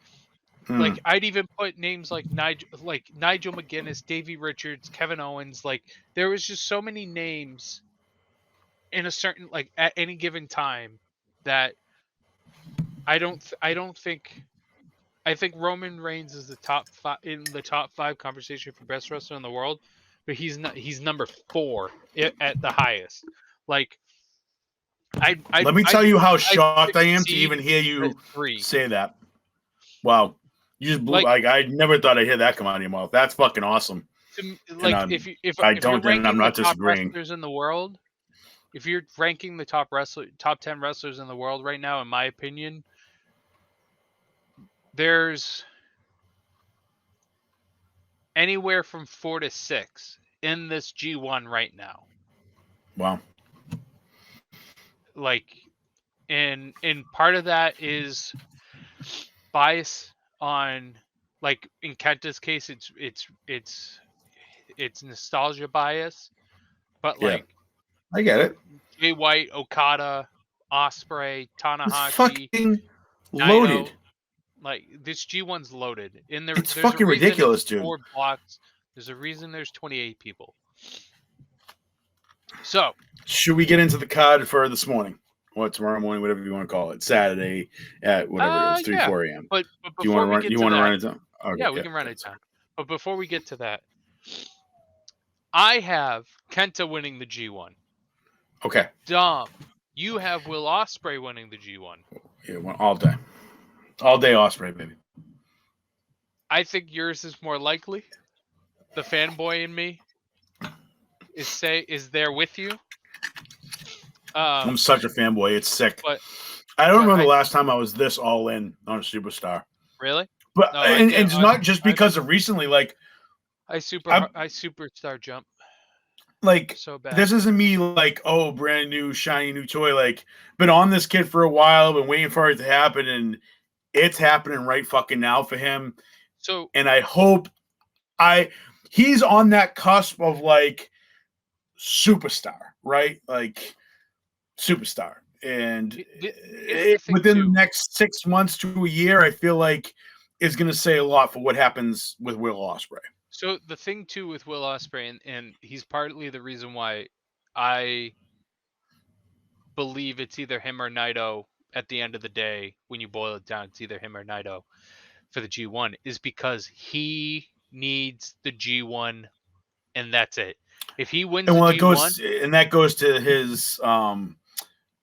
I'd even put names like Nigel McGuinness, Davey Richards, Kevin Owens. Like there was just so many names in a certain at any given time that I think Roman Reigns is the top 5 conversation for best wrestler in the world, but he's not. He's number 4 at the highest. Like let me tell you how shocked I am to even hear you say that. Wow. You just blew like I never thought I'd hear that come out of your mouth. That's fucking awesome. Like if you're and I'm ranking the not top disagreeing. wrestlers in the world, if you're ranking the top 10 wrestlers in the world right now, in my opinion, there's anywhere from 4 to 6 in this G1 right now. Wow. Like, and part of that is bias on, like in Kenta's case, it's nostalgia bias, but Yeah. like I get it. Jay White, Okada, Ospreay, It's Tanahashi, fucking Naito, loaded. like this G1's loaded. And It's there's a fucking reason ridiculous, it's dude. 4 blocks. There's a reason there's 28 people. So, should we get into the card for this morning? Or tomorrow morning, whatever you want to call it. Saturday at whatever it is, 3, 4 a.m. But Do you before want to we run? get You to want to that, run it down? Okay, yeah, we can run it down. But before we get to that, I have Kenta winning the G1. Okay. Dom, you have Will Ospreay winning the G1. Yeah, all day. All day Ospreay, baby. I think yours is more likely. The fanboy in me is there with you. I'm such a fanboy. It's sick. But I don't remember the last time I was this all in on a superstar. Really? But no, and it's not just because of recently. Like I superstar jump. Like so bad. This isn't me like, oh, brand new shiny new toy. Like been on this kid for a while, been waiting for it to happen, and it's happening right fucking now for him. So, and I hope he's on that cusp of like superstar, right? Like superstar. And within the next 6 months to a year, I feel like is going to say a lot for what happens with Will Ospreay. So the thing too with Will Ospreay, and he's partly the reason why I believe it's either him or Naito at the end of the day. When you boil it down, it's either him or Naito for the G1, is because he needs the G1, and that's it. If he wins the G1, and that goes to his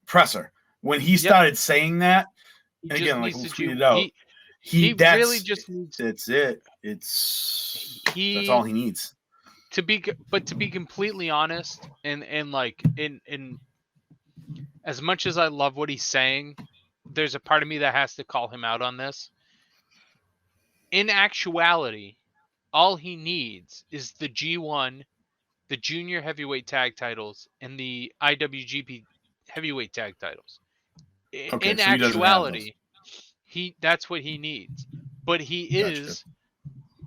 presser when he started saying that. And again, like we'll tweet it out. He really just needs. That's it. That's all he needs. To be completely honest, and like in as much as I love what he's saying, there's a part of me that has to call him out on this. In actuality, all he needs is the G1, the junior heavyweight tag titles, and the IWGP heavyweight tag titles. Okay, in so actuality, that's what he needs. But he is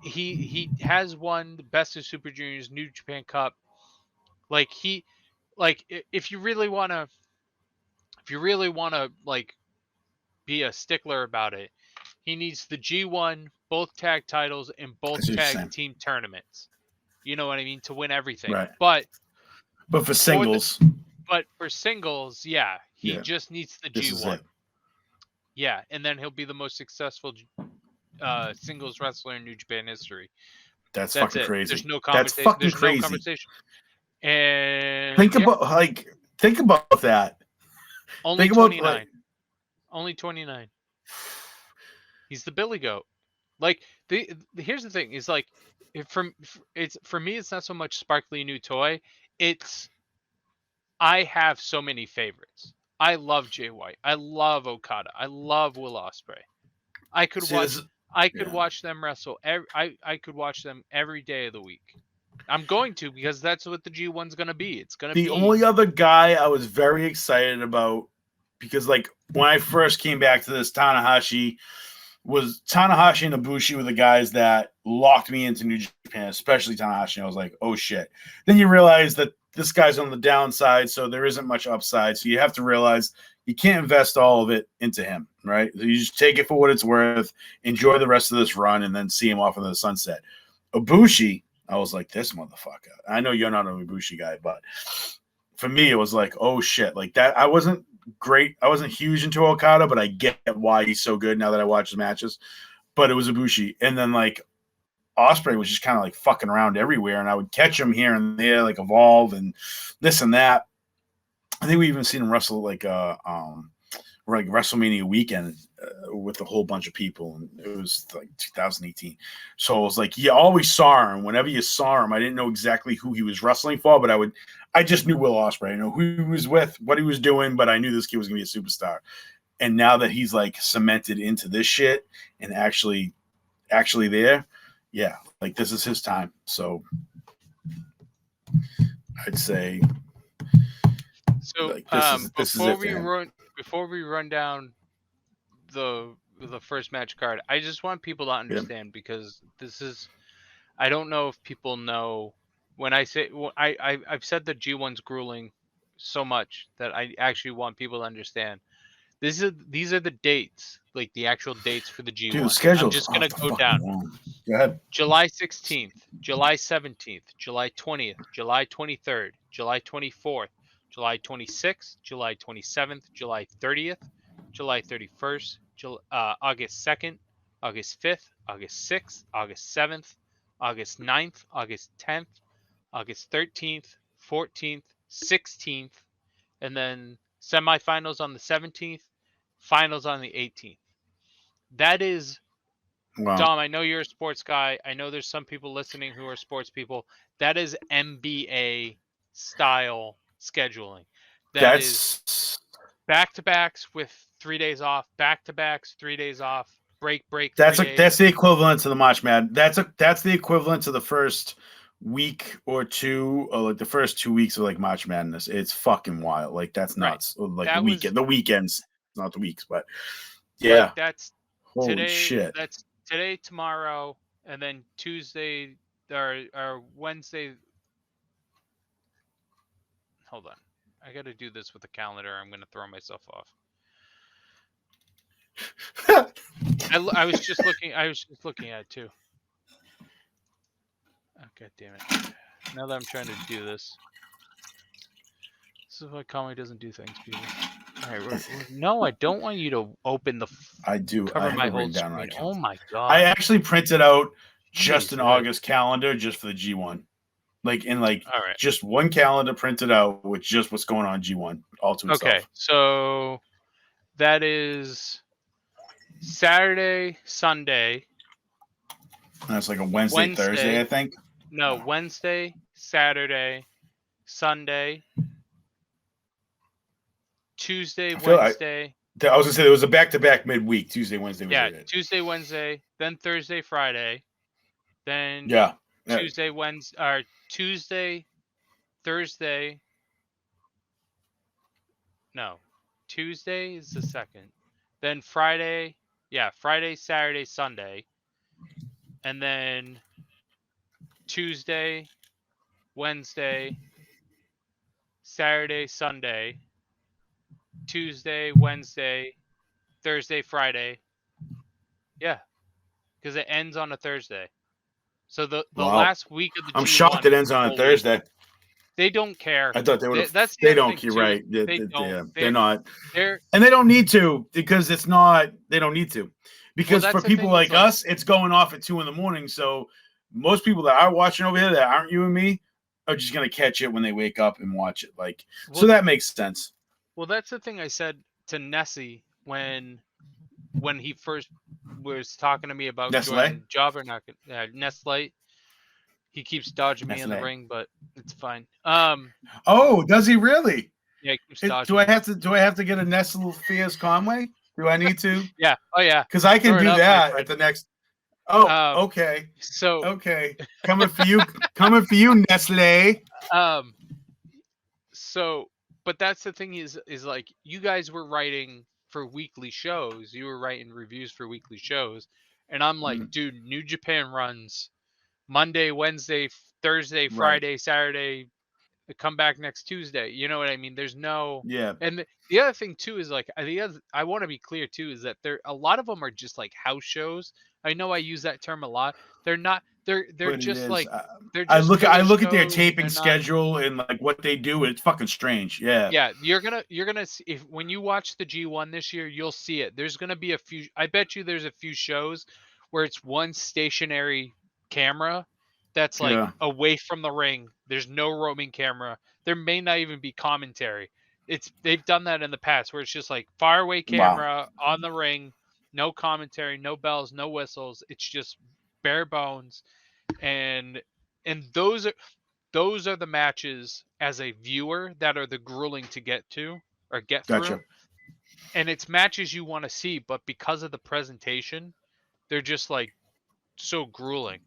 he has won the Best of Super Juniors, New Japan Cup. Like if you really wanna like be a stickler about it, he needs the G1, both tag titles, and both tag team tournaments. You know what I mean? To win everything. Right. But for singles. For singles, yeah, he just needs the G1. Yeah, and then he'll be the most successful singles wrestler in New Japan history. That's fucking crazy. There's no conversation. That's fucking crazy. No conversation. And think about that. Only 29. Only 29. He's the Billy Goat. Like here's the thing: is like for me, it's not so much sparkly new toy. It's I have so many favorites. I love Jay White. I love Okada. I love Will Ospreay. I could watch them wrestle. I could watch them every day of the week. I'm going to, because that's what the G1's going to be. It's going to be. The only other guy I was very excited about, because like when I first came back to this, Tanahashi and Ibushi were the guys that locked me into New Japan, especially Tanahashi. I was like, oh shit. Then you realize that this guy's on the downside, so there isn't much upside. So you have to realize you can't invest all of it into him, right? So you just take it for what it's worth, enjoy the rest of this run, and then see him off into the sunset. Ibushi, I was like, this motherfucker. I know you're not an Ibushi guy, but for me, it was like, oh shit. Like that, I wasn't great. I wasn't huge into Okada, but I get why he's so good now that I watch his matches. But it was Ibushi. And then like Ospreay was just kind of like fucking around everywhere, and I would catch him here and there, like Evolve and this and that. I think we even seen him wrestle like like WrestleMania weekend with a whole bunch of people, and it was like 2018. So I was like, you always saw him. Whenever you saw him, I didn't know exactly who he was wrestling for, but I just knew Will Ospreay. I know who he was with, what he was doing, but I knew this kid was gonna be a superstar. And now that he's like cemented into this shit and actually there, yeah, like this is his time. So I'd say. So Like, this is it for him. before we run down the first match card, I just want people to understand because this is, I don't know if people know when I say I've said the G1's grueling so much that I actually want people to understand. These are the dates, like the actual dates for the G1. Dude, the schedule's I'm just gonna go down. long. Go ahead. July 16th, July 17th, July 20th, July 23rd, July 24th, July 26th, July 27th, July 30th, July 31st, August 2nd, August 5th, August 6th, August 7th, August 9th, August 10th, August 13th, 14th, 16th, and then semifinals on the 17th, finals on the 18th. That is, Wow. Dom, I know you're a sports guy. I know there's some people listening who are sports people. That is NBA style scheduling. Is back-to-backs with 3 days off, back-to-backs, 3 days off, break, 3 days. That's the equivalent to the March Madness. That's the equivalent to the first week or two, or like the first 2 weeks of like March Madness. It's fucking wild. Like that's nuts. Right. Like the weekends, not the weeks, but yeah. Like that's holy today, shit. That's today, tomorrow, and then Tuesday or Wednesday. Hold on. I got to do this with the calendar. I'm going to throw myself off. I was just looking at it too. Oh, God damn it. Now that I'm trying to do this. This is why Conway doesn't do things, people. All right, no, I don't want you to open the. I do. Cover my whole screen. Oh my god! I actually printed out just an August calendar just for the G1, just one calendar printed out with just what's going on G1 all to itself. Okay, so that is Saturday, Sunday. That's like a Wednesday, Thursday, I think. No, Wednesday, Saturday, Sunday. Tuesday, Wednesday. I was gonna say there was a back-to-back midweek. Tuesday, Wednesday. Tuesday, Wednesday, then Thursday, Friday, then Tuesday, Wednesday, or Tuesday, Thursday. No, Tuesday is the second. Then Friday, Friday, Saturday, Sunday, and then Tuesday, Wednesday, Saturday, Sunday. Tuesday, Wednesday, Thursday, Friday. Yeah, because it ends on a Thursday. So the last week of the G1, I'm shocked it ends on a Thursday. They don't care. I thought they would. They don't. You're right. They're not. And they don't need to because it's not. They don't need to because for people like us, it's going off at 2 a.m. So most people that are watching over here that aren't you and me are just gonna catch it when they wake up and watch it. So that makes sense. Well, that's the thing I said to Nessie when he first was talking to me about joining the job or not. Nestle. He keeps dodging me in the ring, but it's fine. Oh, does he really? Yeah, he keeps dodging. Do I have to get a Nestle Fierce Conway? Do I need to? Yeah. Oh yeah. Because I can do that at the next. Oh, okay. So okay, coming for you, Nestle. So. But that's the thing is like you guys were writing for weekly shows. You were writing reviews for weekly shows. And I'm like, dude, New Japan runs Monday, Wednesday, Thursday, Friday, Saturday, come back next Tuesday. You know what I mean? There's no. Yeah. And the other thing too is like, I want to be clear too, is that a lot of them are just like house shows. I know I use that term a lot. They're not. They're just like they're. Just I look at their taping schedule and like what they do. It's fucking strange. Yeah. Yeah, you're gonna see, if when you watch the G1 this year, you'll see it. There's gonna be a few. I bet you there's a few shows where it's one stationary camera that's like away from the ring. There's no roaming camera. There may not even be commentary. They've done that in the past where it's just like far away Wow. camera on the ring, no commentary, no bells, no whistles. It's just bare bones, and those are the matches as a viewer that are the grueling to get to or get Gotcha. through, and it's matches you want to see, but because of the presentation, they're just like so grueling.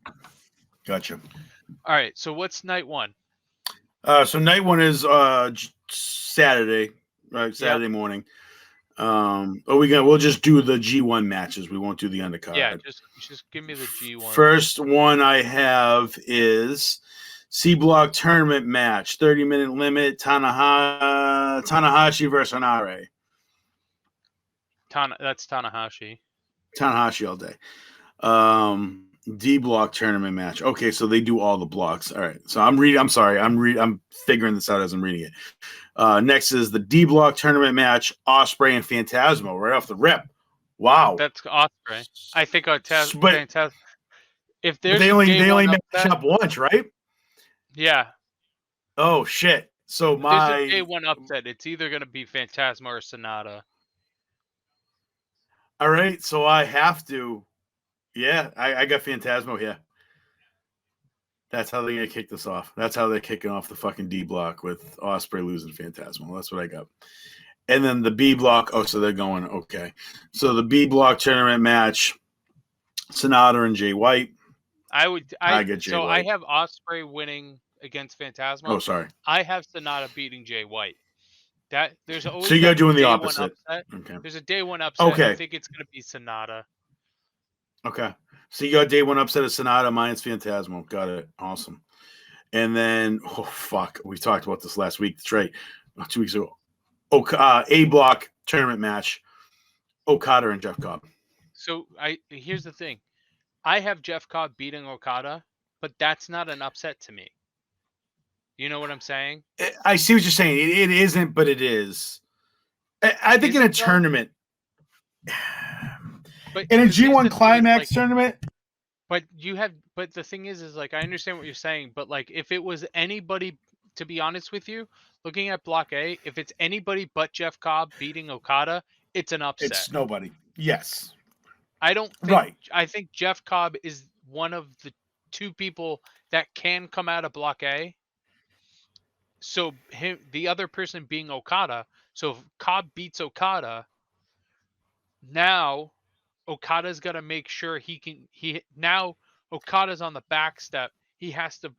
Gotcha. All right, so what's night one? So night one is Saturday, right? Saturday morning. We'll just do the G1 matches. We won't do the undercard. Yeah, just give me the G1. First one I have is C Block tournament match, 30-minute limit, Tanahashi versus Hanare. That's Tanahashi. Tanahashi all day. D block tournament match. Okay, so they do all the blocks. All right. So I'm reading. I'm sorry. I'm figuring this out as I'm reading it. Next is the D block tournament match. Osprey and Phantasmo right off the rip. Wow. That's Osprey. I think But if there's they a only day one match upset, up once, right? yeah. Oh shit. So If there's a day one upset, it's either gonna be Phantasmo or Sonata. All right. So I have to. Yeah, I got Phantasmo here. That's how they're gonna kick this off. That's how they're kicking off the fucking D block with Osprey losing Phantasmo. That's what I got. And then the B block. Oh, so they're going okay. So the B block tournament match, Sonata and Jay White. I get Jay White. I have Osprey winning against Phantasmo. Oh, sorry. I have Sonata beating Jay White. There's always so you're doing the opposite. Okay. There's a day one upset. Okay. I think it's gonna be Sonata. Okay. So you got day one upset of Sonata minus Phantasmo. Got it. Awesome. And then, oh, fuck. We talked about this last week. That's right. 2 weeks ago. A block tournament match. Okada and Jeff Cobb. So here's the thing. I have Jeff Cobb beating Okada, but that's not an upset to me. You know what I'm saying? I see what you're saying. It isn't, but it is. I think in a tournament. But in a G1 Climax tournament. But the thing is like, I understand what you're saying, but like, if it was anybody, to be honest with you, looking at Block A, if it's anybody but Jeff Cobb beating Okada, it's an upset. It's nobody. Yes. I don't think, right. I think Jeff Cobb is one of the two people that can come out of Block A. So the other person being Okada. So if Cobb beats Okada, now Okada's got to make sure now Okada's on the back step. He has to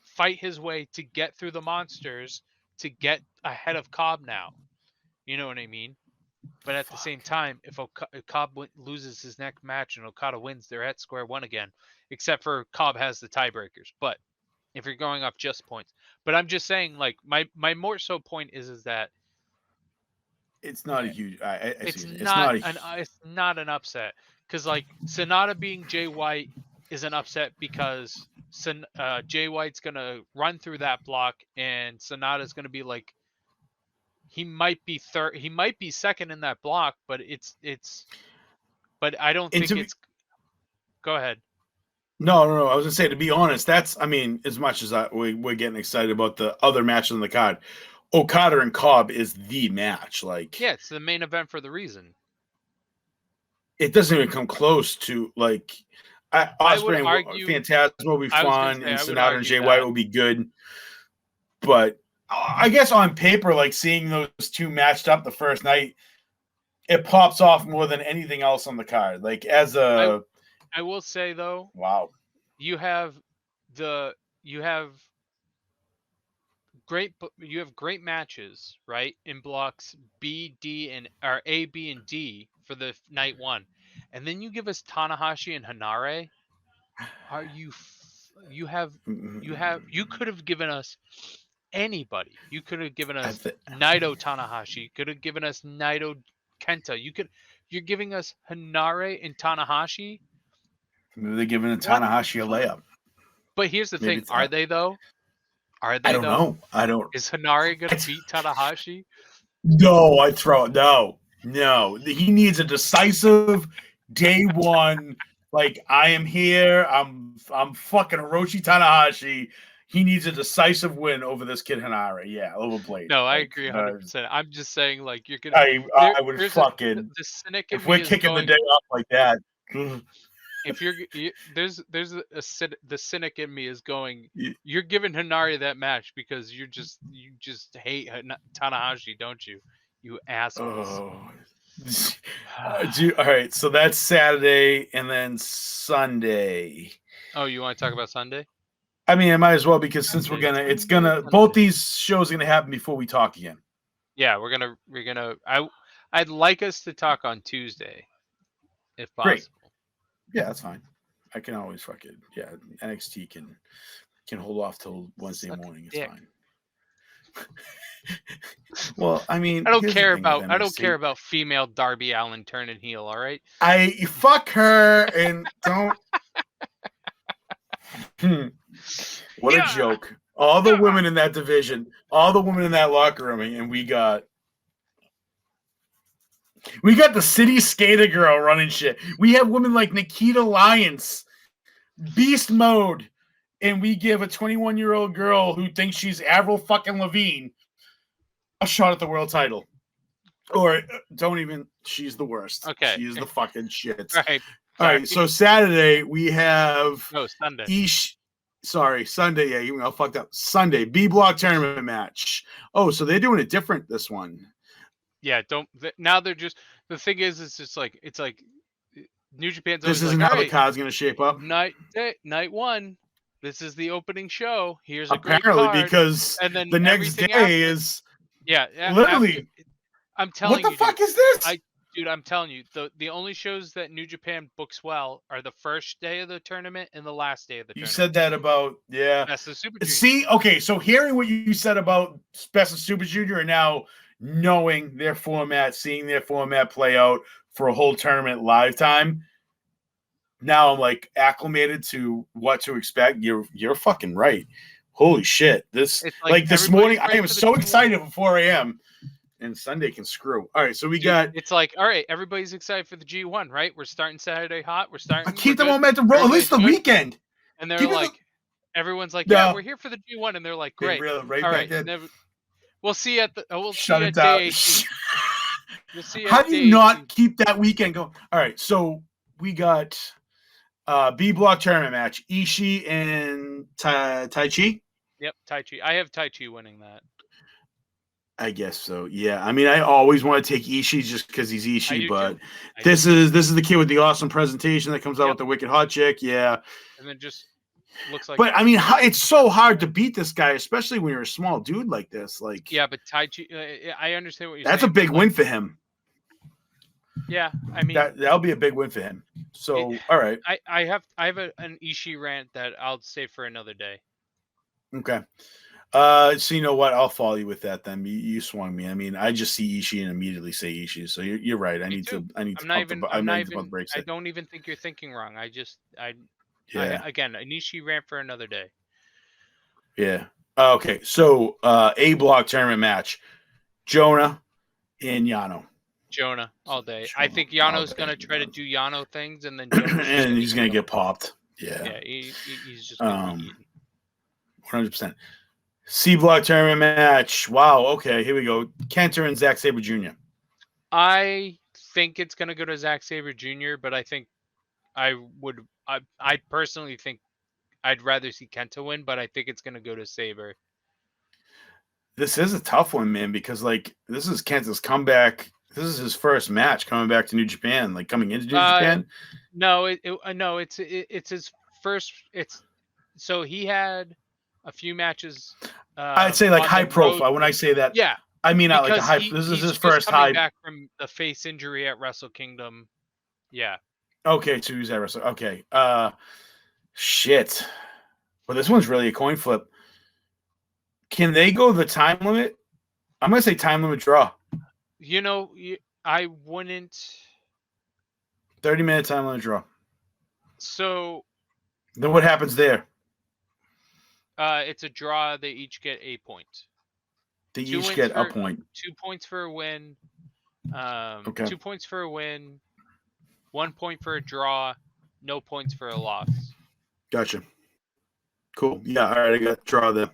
fight his way to get through the monsters to get ahead of Cobb now. You know what I mean? But at the same time, if Cobb loses his next match and Okada wins, they're at square one again, except for Cobb has the tiebreakers. But if you're going off just points. But I'm just saying, like, my more so point is that it's not a huge. It's not an upset, because like Sonata being Jay White is an upset because Jay White's gonna run through that block and Sonata's gonna be like, he might be third, he might be second in that block, but but I don't think it's. Go ahead. No. I was gonna say, to be honest, that's, I mean, as much as we're getting excited about the other matches on the card, Okada and Cobb is the match. Like, yeah, it's the main event for the reason. It doesn't even come close to, like, Osprey and Phantasmo will be fun, and Sonata and Jay White will be good. But I guess on paper, like, seeing those two matched up the first night, it pops off more than anything else on the card. Like, I will say though, wow, you have great matches, right, in blocks B, D, and or A, B, and D for the night one, and then you give us Tanahashi and Hanare. You could have given us anybody. You could have given us Naito Tanahashi. You could have given us Naito Kenta. You're giving us Hanare and Tanahashi. Maybe they're giving Tanahashi a layup. But here's the thing: are they though? Are they? I don't know. I don't. Is Hanare gonna beat Tanahashi? No, No. He needs a decisive day one. Like, I am here. I'm fucking Hiroshi Tanahashi. he needs a decisive win over this kid Hanare. Yeah, over Blade. No, I Like, agree 100%. I'm just saying, like, you're gonna. I would There's fucking the cynic in if me we're is kicking the going. day off like that. If there's the cynic in me is going. you- You're giving Hanari that match because you just hate Tanahashi, don't you? You assholes. Oh. All right, so that's Saturday and then Sunday. Oh, you want to talk about Sunday? I mean, I might as well because since we're Sunday. both these shows are gonna happen before we talk again. Yeah, we're gonna. I'd like us to talk on Tuesday, if Great. possible. Yeah, that's fine. I can always fuck it. Yeah, NXT can hold off till Wednesday morning. It's fine. Well, I mean, I don't care about female Darby Allin turning heel. All right. I fuck her and don't. What a joke! All the women in that division, all the women in that locker room, and we got the city skater girl running shit. We have women like Nikita Lyons, Beast Mode, and we give a 21-year-old girl who thinks she's Avril fucking Lavigne a shot at the world title. Or don't even. She's the worst. Okay. She's the fucking shit. Right. All right. So Saturday we have. No, Sunday. Sunday. Yeah, you all fucked up. Sunday B block tournament match. Oh, so they're doing it different this one. Yeah. Now they're just. The thing is, it's just like New Japan's. This isn't how the card's going to shape up. Night 1. This is the opening show. Here's a apparently great card. Because and then the next day is. Yeah. Literally. I'm telling you. What the fuck is this? Dude, I'm telling you, the only shows that New Japan books well are the first day of the tournament and the last day of the tournament. You said that about, yeah. Best of Super Junior. See, okay, so hearing what you said about Best of Super Junior and now knowing their format, seeing their format play out for a whole tournament live time, now I'm like acclimated to what to expect. You're fucking right. Holy shit. This this morning, I am so excited for 4 a.m. and Sunday can screw. All right, so we got. It's like, all right, everybody's excited for the G1, right? We're starting Saturday hot. We're starting. Keep the momentum roll. At least the weekend. And they're like, everyone's like, yeah, we're here for the G1, and they're like, great. All right, we'll see at the. We'll shut see it at down. day 18. We'll see. How do you not keep that weekend going? All right, so we got B block tournament match: Ishii and Tai Chi. Yep, Tai Chi. I have Tai Chi winning that. I guess so. Yeah. I mean, I always want to take Ishii just because he's Ishii, but this is the kid with the awesome presentation that comes out with the wicked hot chick. Yeah. And then just looks like. But I mean, it's so hard to beat this guy, especially when you're a small dude like this. Like. Yeah, but Tai Chi. I understand what you're saying. That's a big win for him. Yeah, I mean that'll be a big win for him. So all right. I have an Ishii rant that I'll save for another day. Okay. So you know what? I'll follow you with that then. You swung me. I mean, I just see Ishii and immediately say Ishii. So you're right. I need to pump brakes. I don't even think you're thinking wrong. Yeah. Again, an Ishii rant for another day. Yeah. Okay. So A block tournament match. Jonah and Yano. Jonah all day. I think Yano's gonna try to do Yano things, and then and he's gonna get popped. Yeah. Yeah. He's just gonna be 100%. C block tournament match. Wow. Okay, here we go. Kenta and Zack Sabre Jr. I think it's gonna go to Zack Sabre Jr., but I think I personally think I'd rather see Kenta win, but I think it's gonna go to Sabre. This is a tough one, man, because this is Kenta's comeback. This is his first match coming back to New Japan, coming into New Japan. No, it's his first. So he had a few matches. I'd say high profile. When I say that, yeah, I mean not like a high. This is his first high. Back from the face injury at Wrestle Kingdom. Yeah. Okay, so he's at Wrestle. Okay. Shit. Well, this one's really a coin flip. Can they go the time limit? I'm gonna say time limit draw. I wouldn't. 30-minute time limit draw. So. Then what happens there? It's a draw. They each get a point. They each get a point. 2 points for a win. Okay. 2 points for a win. 1 point for a draw. No points for a loss. Gotcha. Cool. Yeah. All right. I got draw there.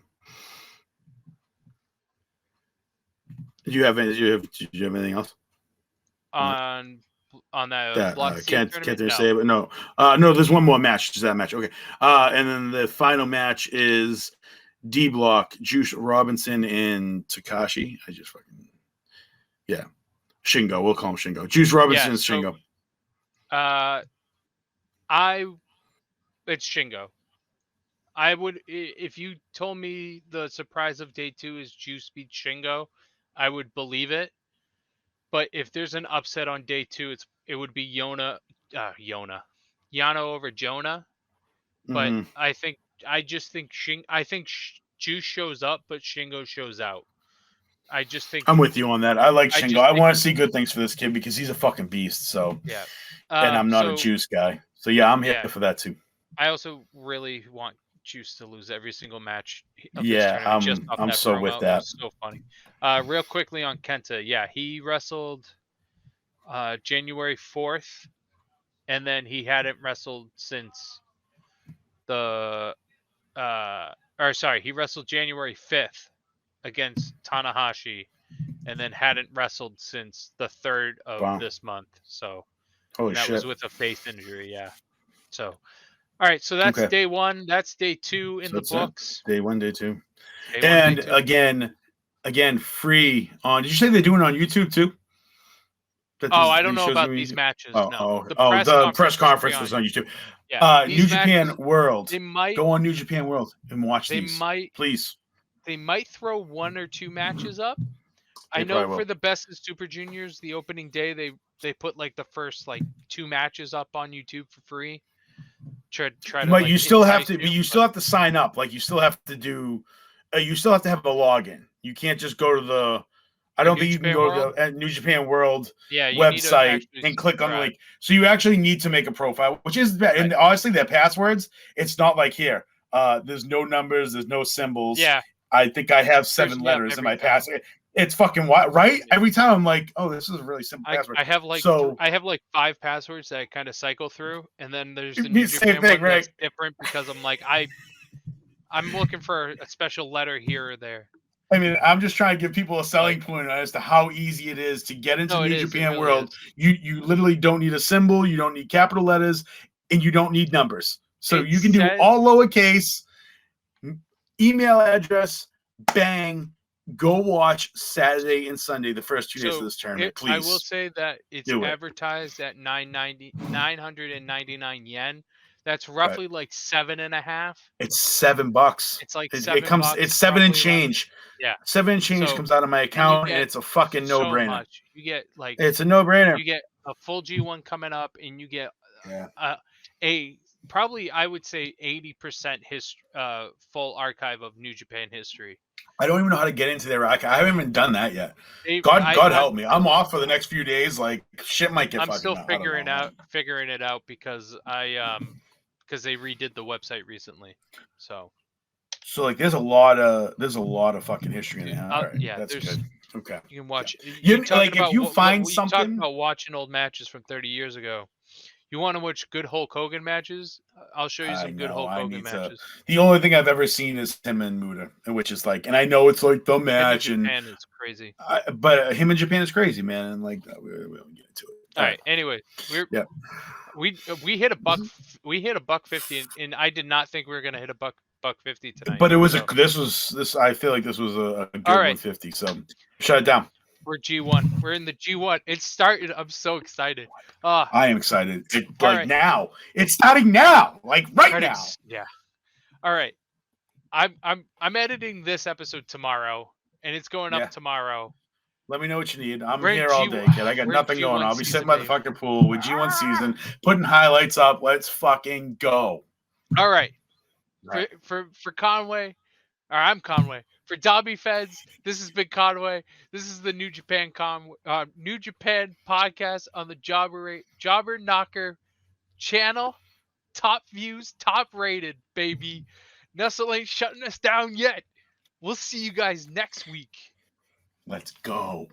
Did you have anything else? On that That Block C can't tournament? they No. say it? No. No. There's one more match. Just that match. Okay. And then the final match is D Block, Juice Robinson and Takashi. I just fucking Shingo. We'll call him Shingo. Juice Robinson is Shingo. It's Shingo. I would, if you told me the surprise of day 2 is Juice beats Shingo, I would believe it. But if there's an upset on day 2, it would be Yano over Jonah. But I just think Juice shows up, but Shingo shows out. I just think I'm with you on that. I like Shingo. I want to see good things for this kid because he's a fucking beast. So yeah, and I'm not a Juice guy. So yeah, I'm here for that too. I also really want Juice to lose every single match of this tournament. Just off I'm that so promo. with that. It was so funny. Real quickly on Kenta, yeah, he wrestled January 4th, and then he hadn't wrestled since he wrestled January 5th against Tanahashi, and then hadn't wrestled since the 3rd of this month. So that was with a face injury, yeah. So all right, so that's day 1. That's day 2 in the books. Day 1, day 2. Again, free on. Did you say they're doing it on YouTube too? I don't know about these matches. No. The press conference was on YouTube. Yeah. New Japan World. Go on New Japan World and watch these. Please. They might throw 1 or 2 matches up. I know for the Best of Super Juniors, the opening day they put like the first like 2 matches up on YouTube for free. But you still have to. You still have to sign up. Like you still have to do. You still have to have a login. You can't just go to the. I don't think you can go to the New Japan World website and click on the link. So you actually need to make a profile, which is bad. And honestly, their passwords, it's not like here. There's no numbers. There's no symbols. Yeah. I think I have 7 letters in my password. It's fucking wild, right? Every time I'm like, oh, this is a really simple password. I have like 5 passwords that I kind of cycle through, and then there's the New Japan one that's different because I'm like I'm looking for a special letter here or there. I mean, I'm just trying to give people a selling point as to how easy it is to get into New Japan World. You literally don't need a symbol, you don't need capital letters, and you don't need numbers. So you can do all lowercase, email address, bang. Go watch Saturday and Sunday, the first 2 days of this tournament, please. I will say that it's advertised at 999 yen. That's roughly like 7.5. It's $7. It's like $7. It's 7 and change. Yeah, 7 and change comes out of my account, and it's a fucking no-brainer. You get like it's a no-brainer. You get a full G1 coming up, and you get a probably I would say 80% full archive of New Japan history. I don't even know how to get into their archive. I haven't even done that yet. God help me. I'm off for the next few days. Like shit might get. I'm still figuring it out because because they redid the website recently. So like there's a lot of fucking history in there. All right. Yeah, that's good. Okay. You can watch. Like if you find something. You talk about watching old matches from 30 years ago. You want to watch good Hulk Hogan matches? I'll show you some good Hulk Hogan matches. The only thing I've ever seen is him and Muta, which is like, and I know it's like the match, and Japan is crazy. But him in Japan is crazy, man, and like we don't get into it. All right. Anyway, we hit a buck. We hit $1.50, and I did not think we were gonna hit $1.50 tonight. But it was this. I feel like this was a good 150. So shut it down. We're G1. We're in the G1. It started. I'm so excited. I am excited. Now. It's starting now. Like right now. Yeah. All right. I'm editing this episode tomorrow, and it's going up tomorrow. Let me know what you need. I'm here all day, kid. I got nothing going on. I'll be sitting by the fucking pool with G1 season, putting highlights up. Let's fucking go. All right. For Conway, or I'm Conway. For Dobby Feds, this has been Conway. This is the New Japan podcast on the Jobber Knocker channel. Top views, top rated, baby. Nestle ain't shutting us down yet. We'll see you guys next week. Let's go.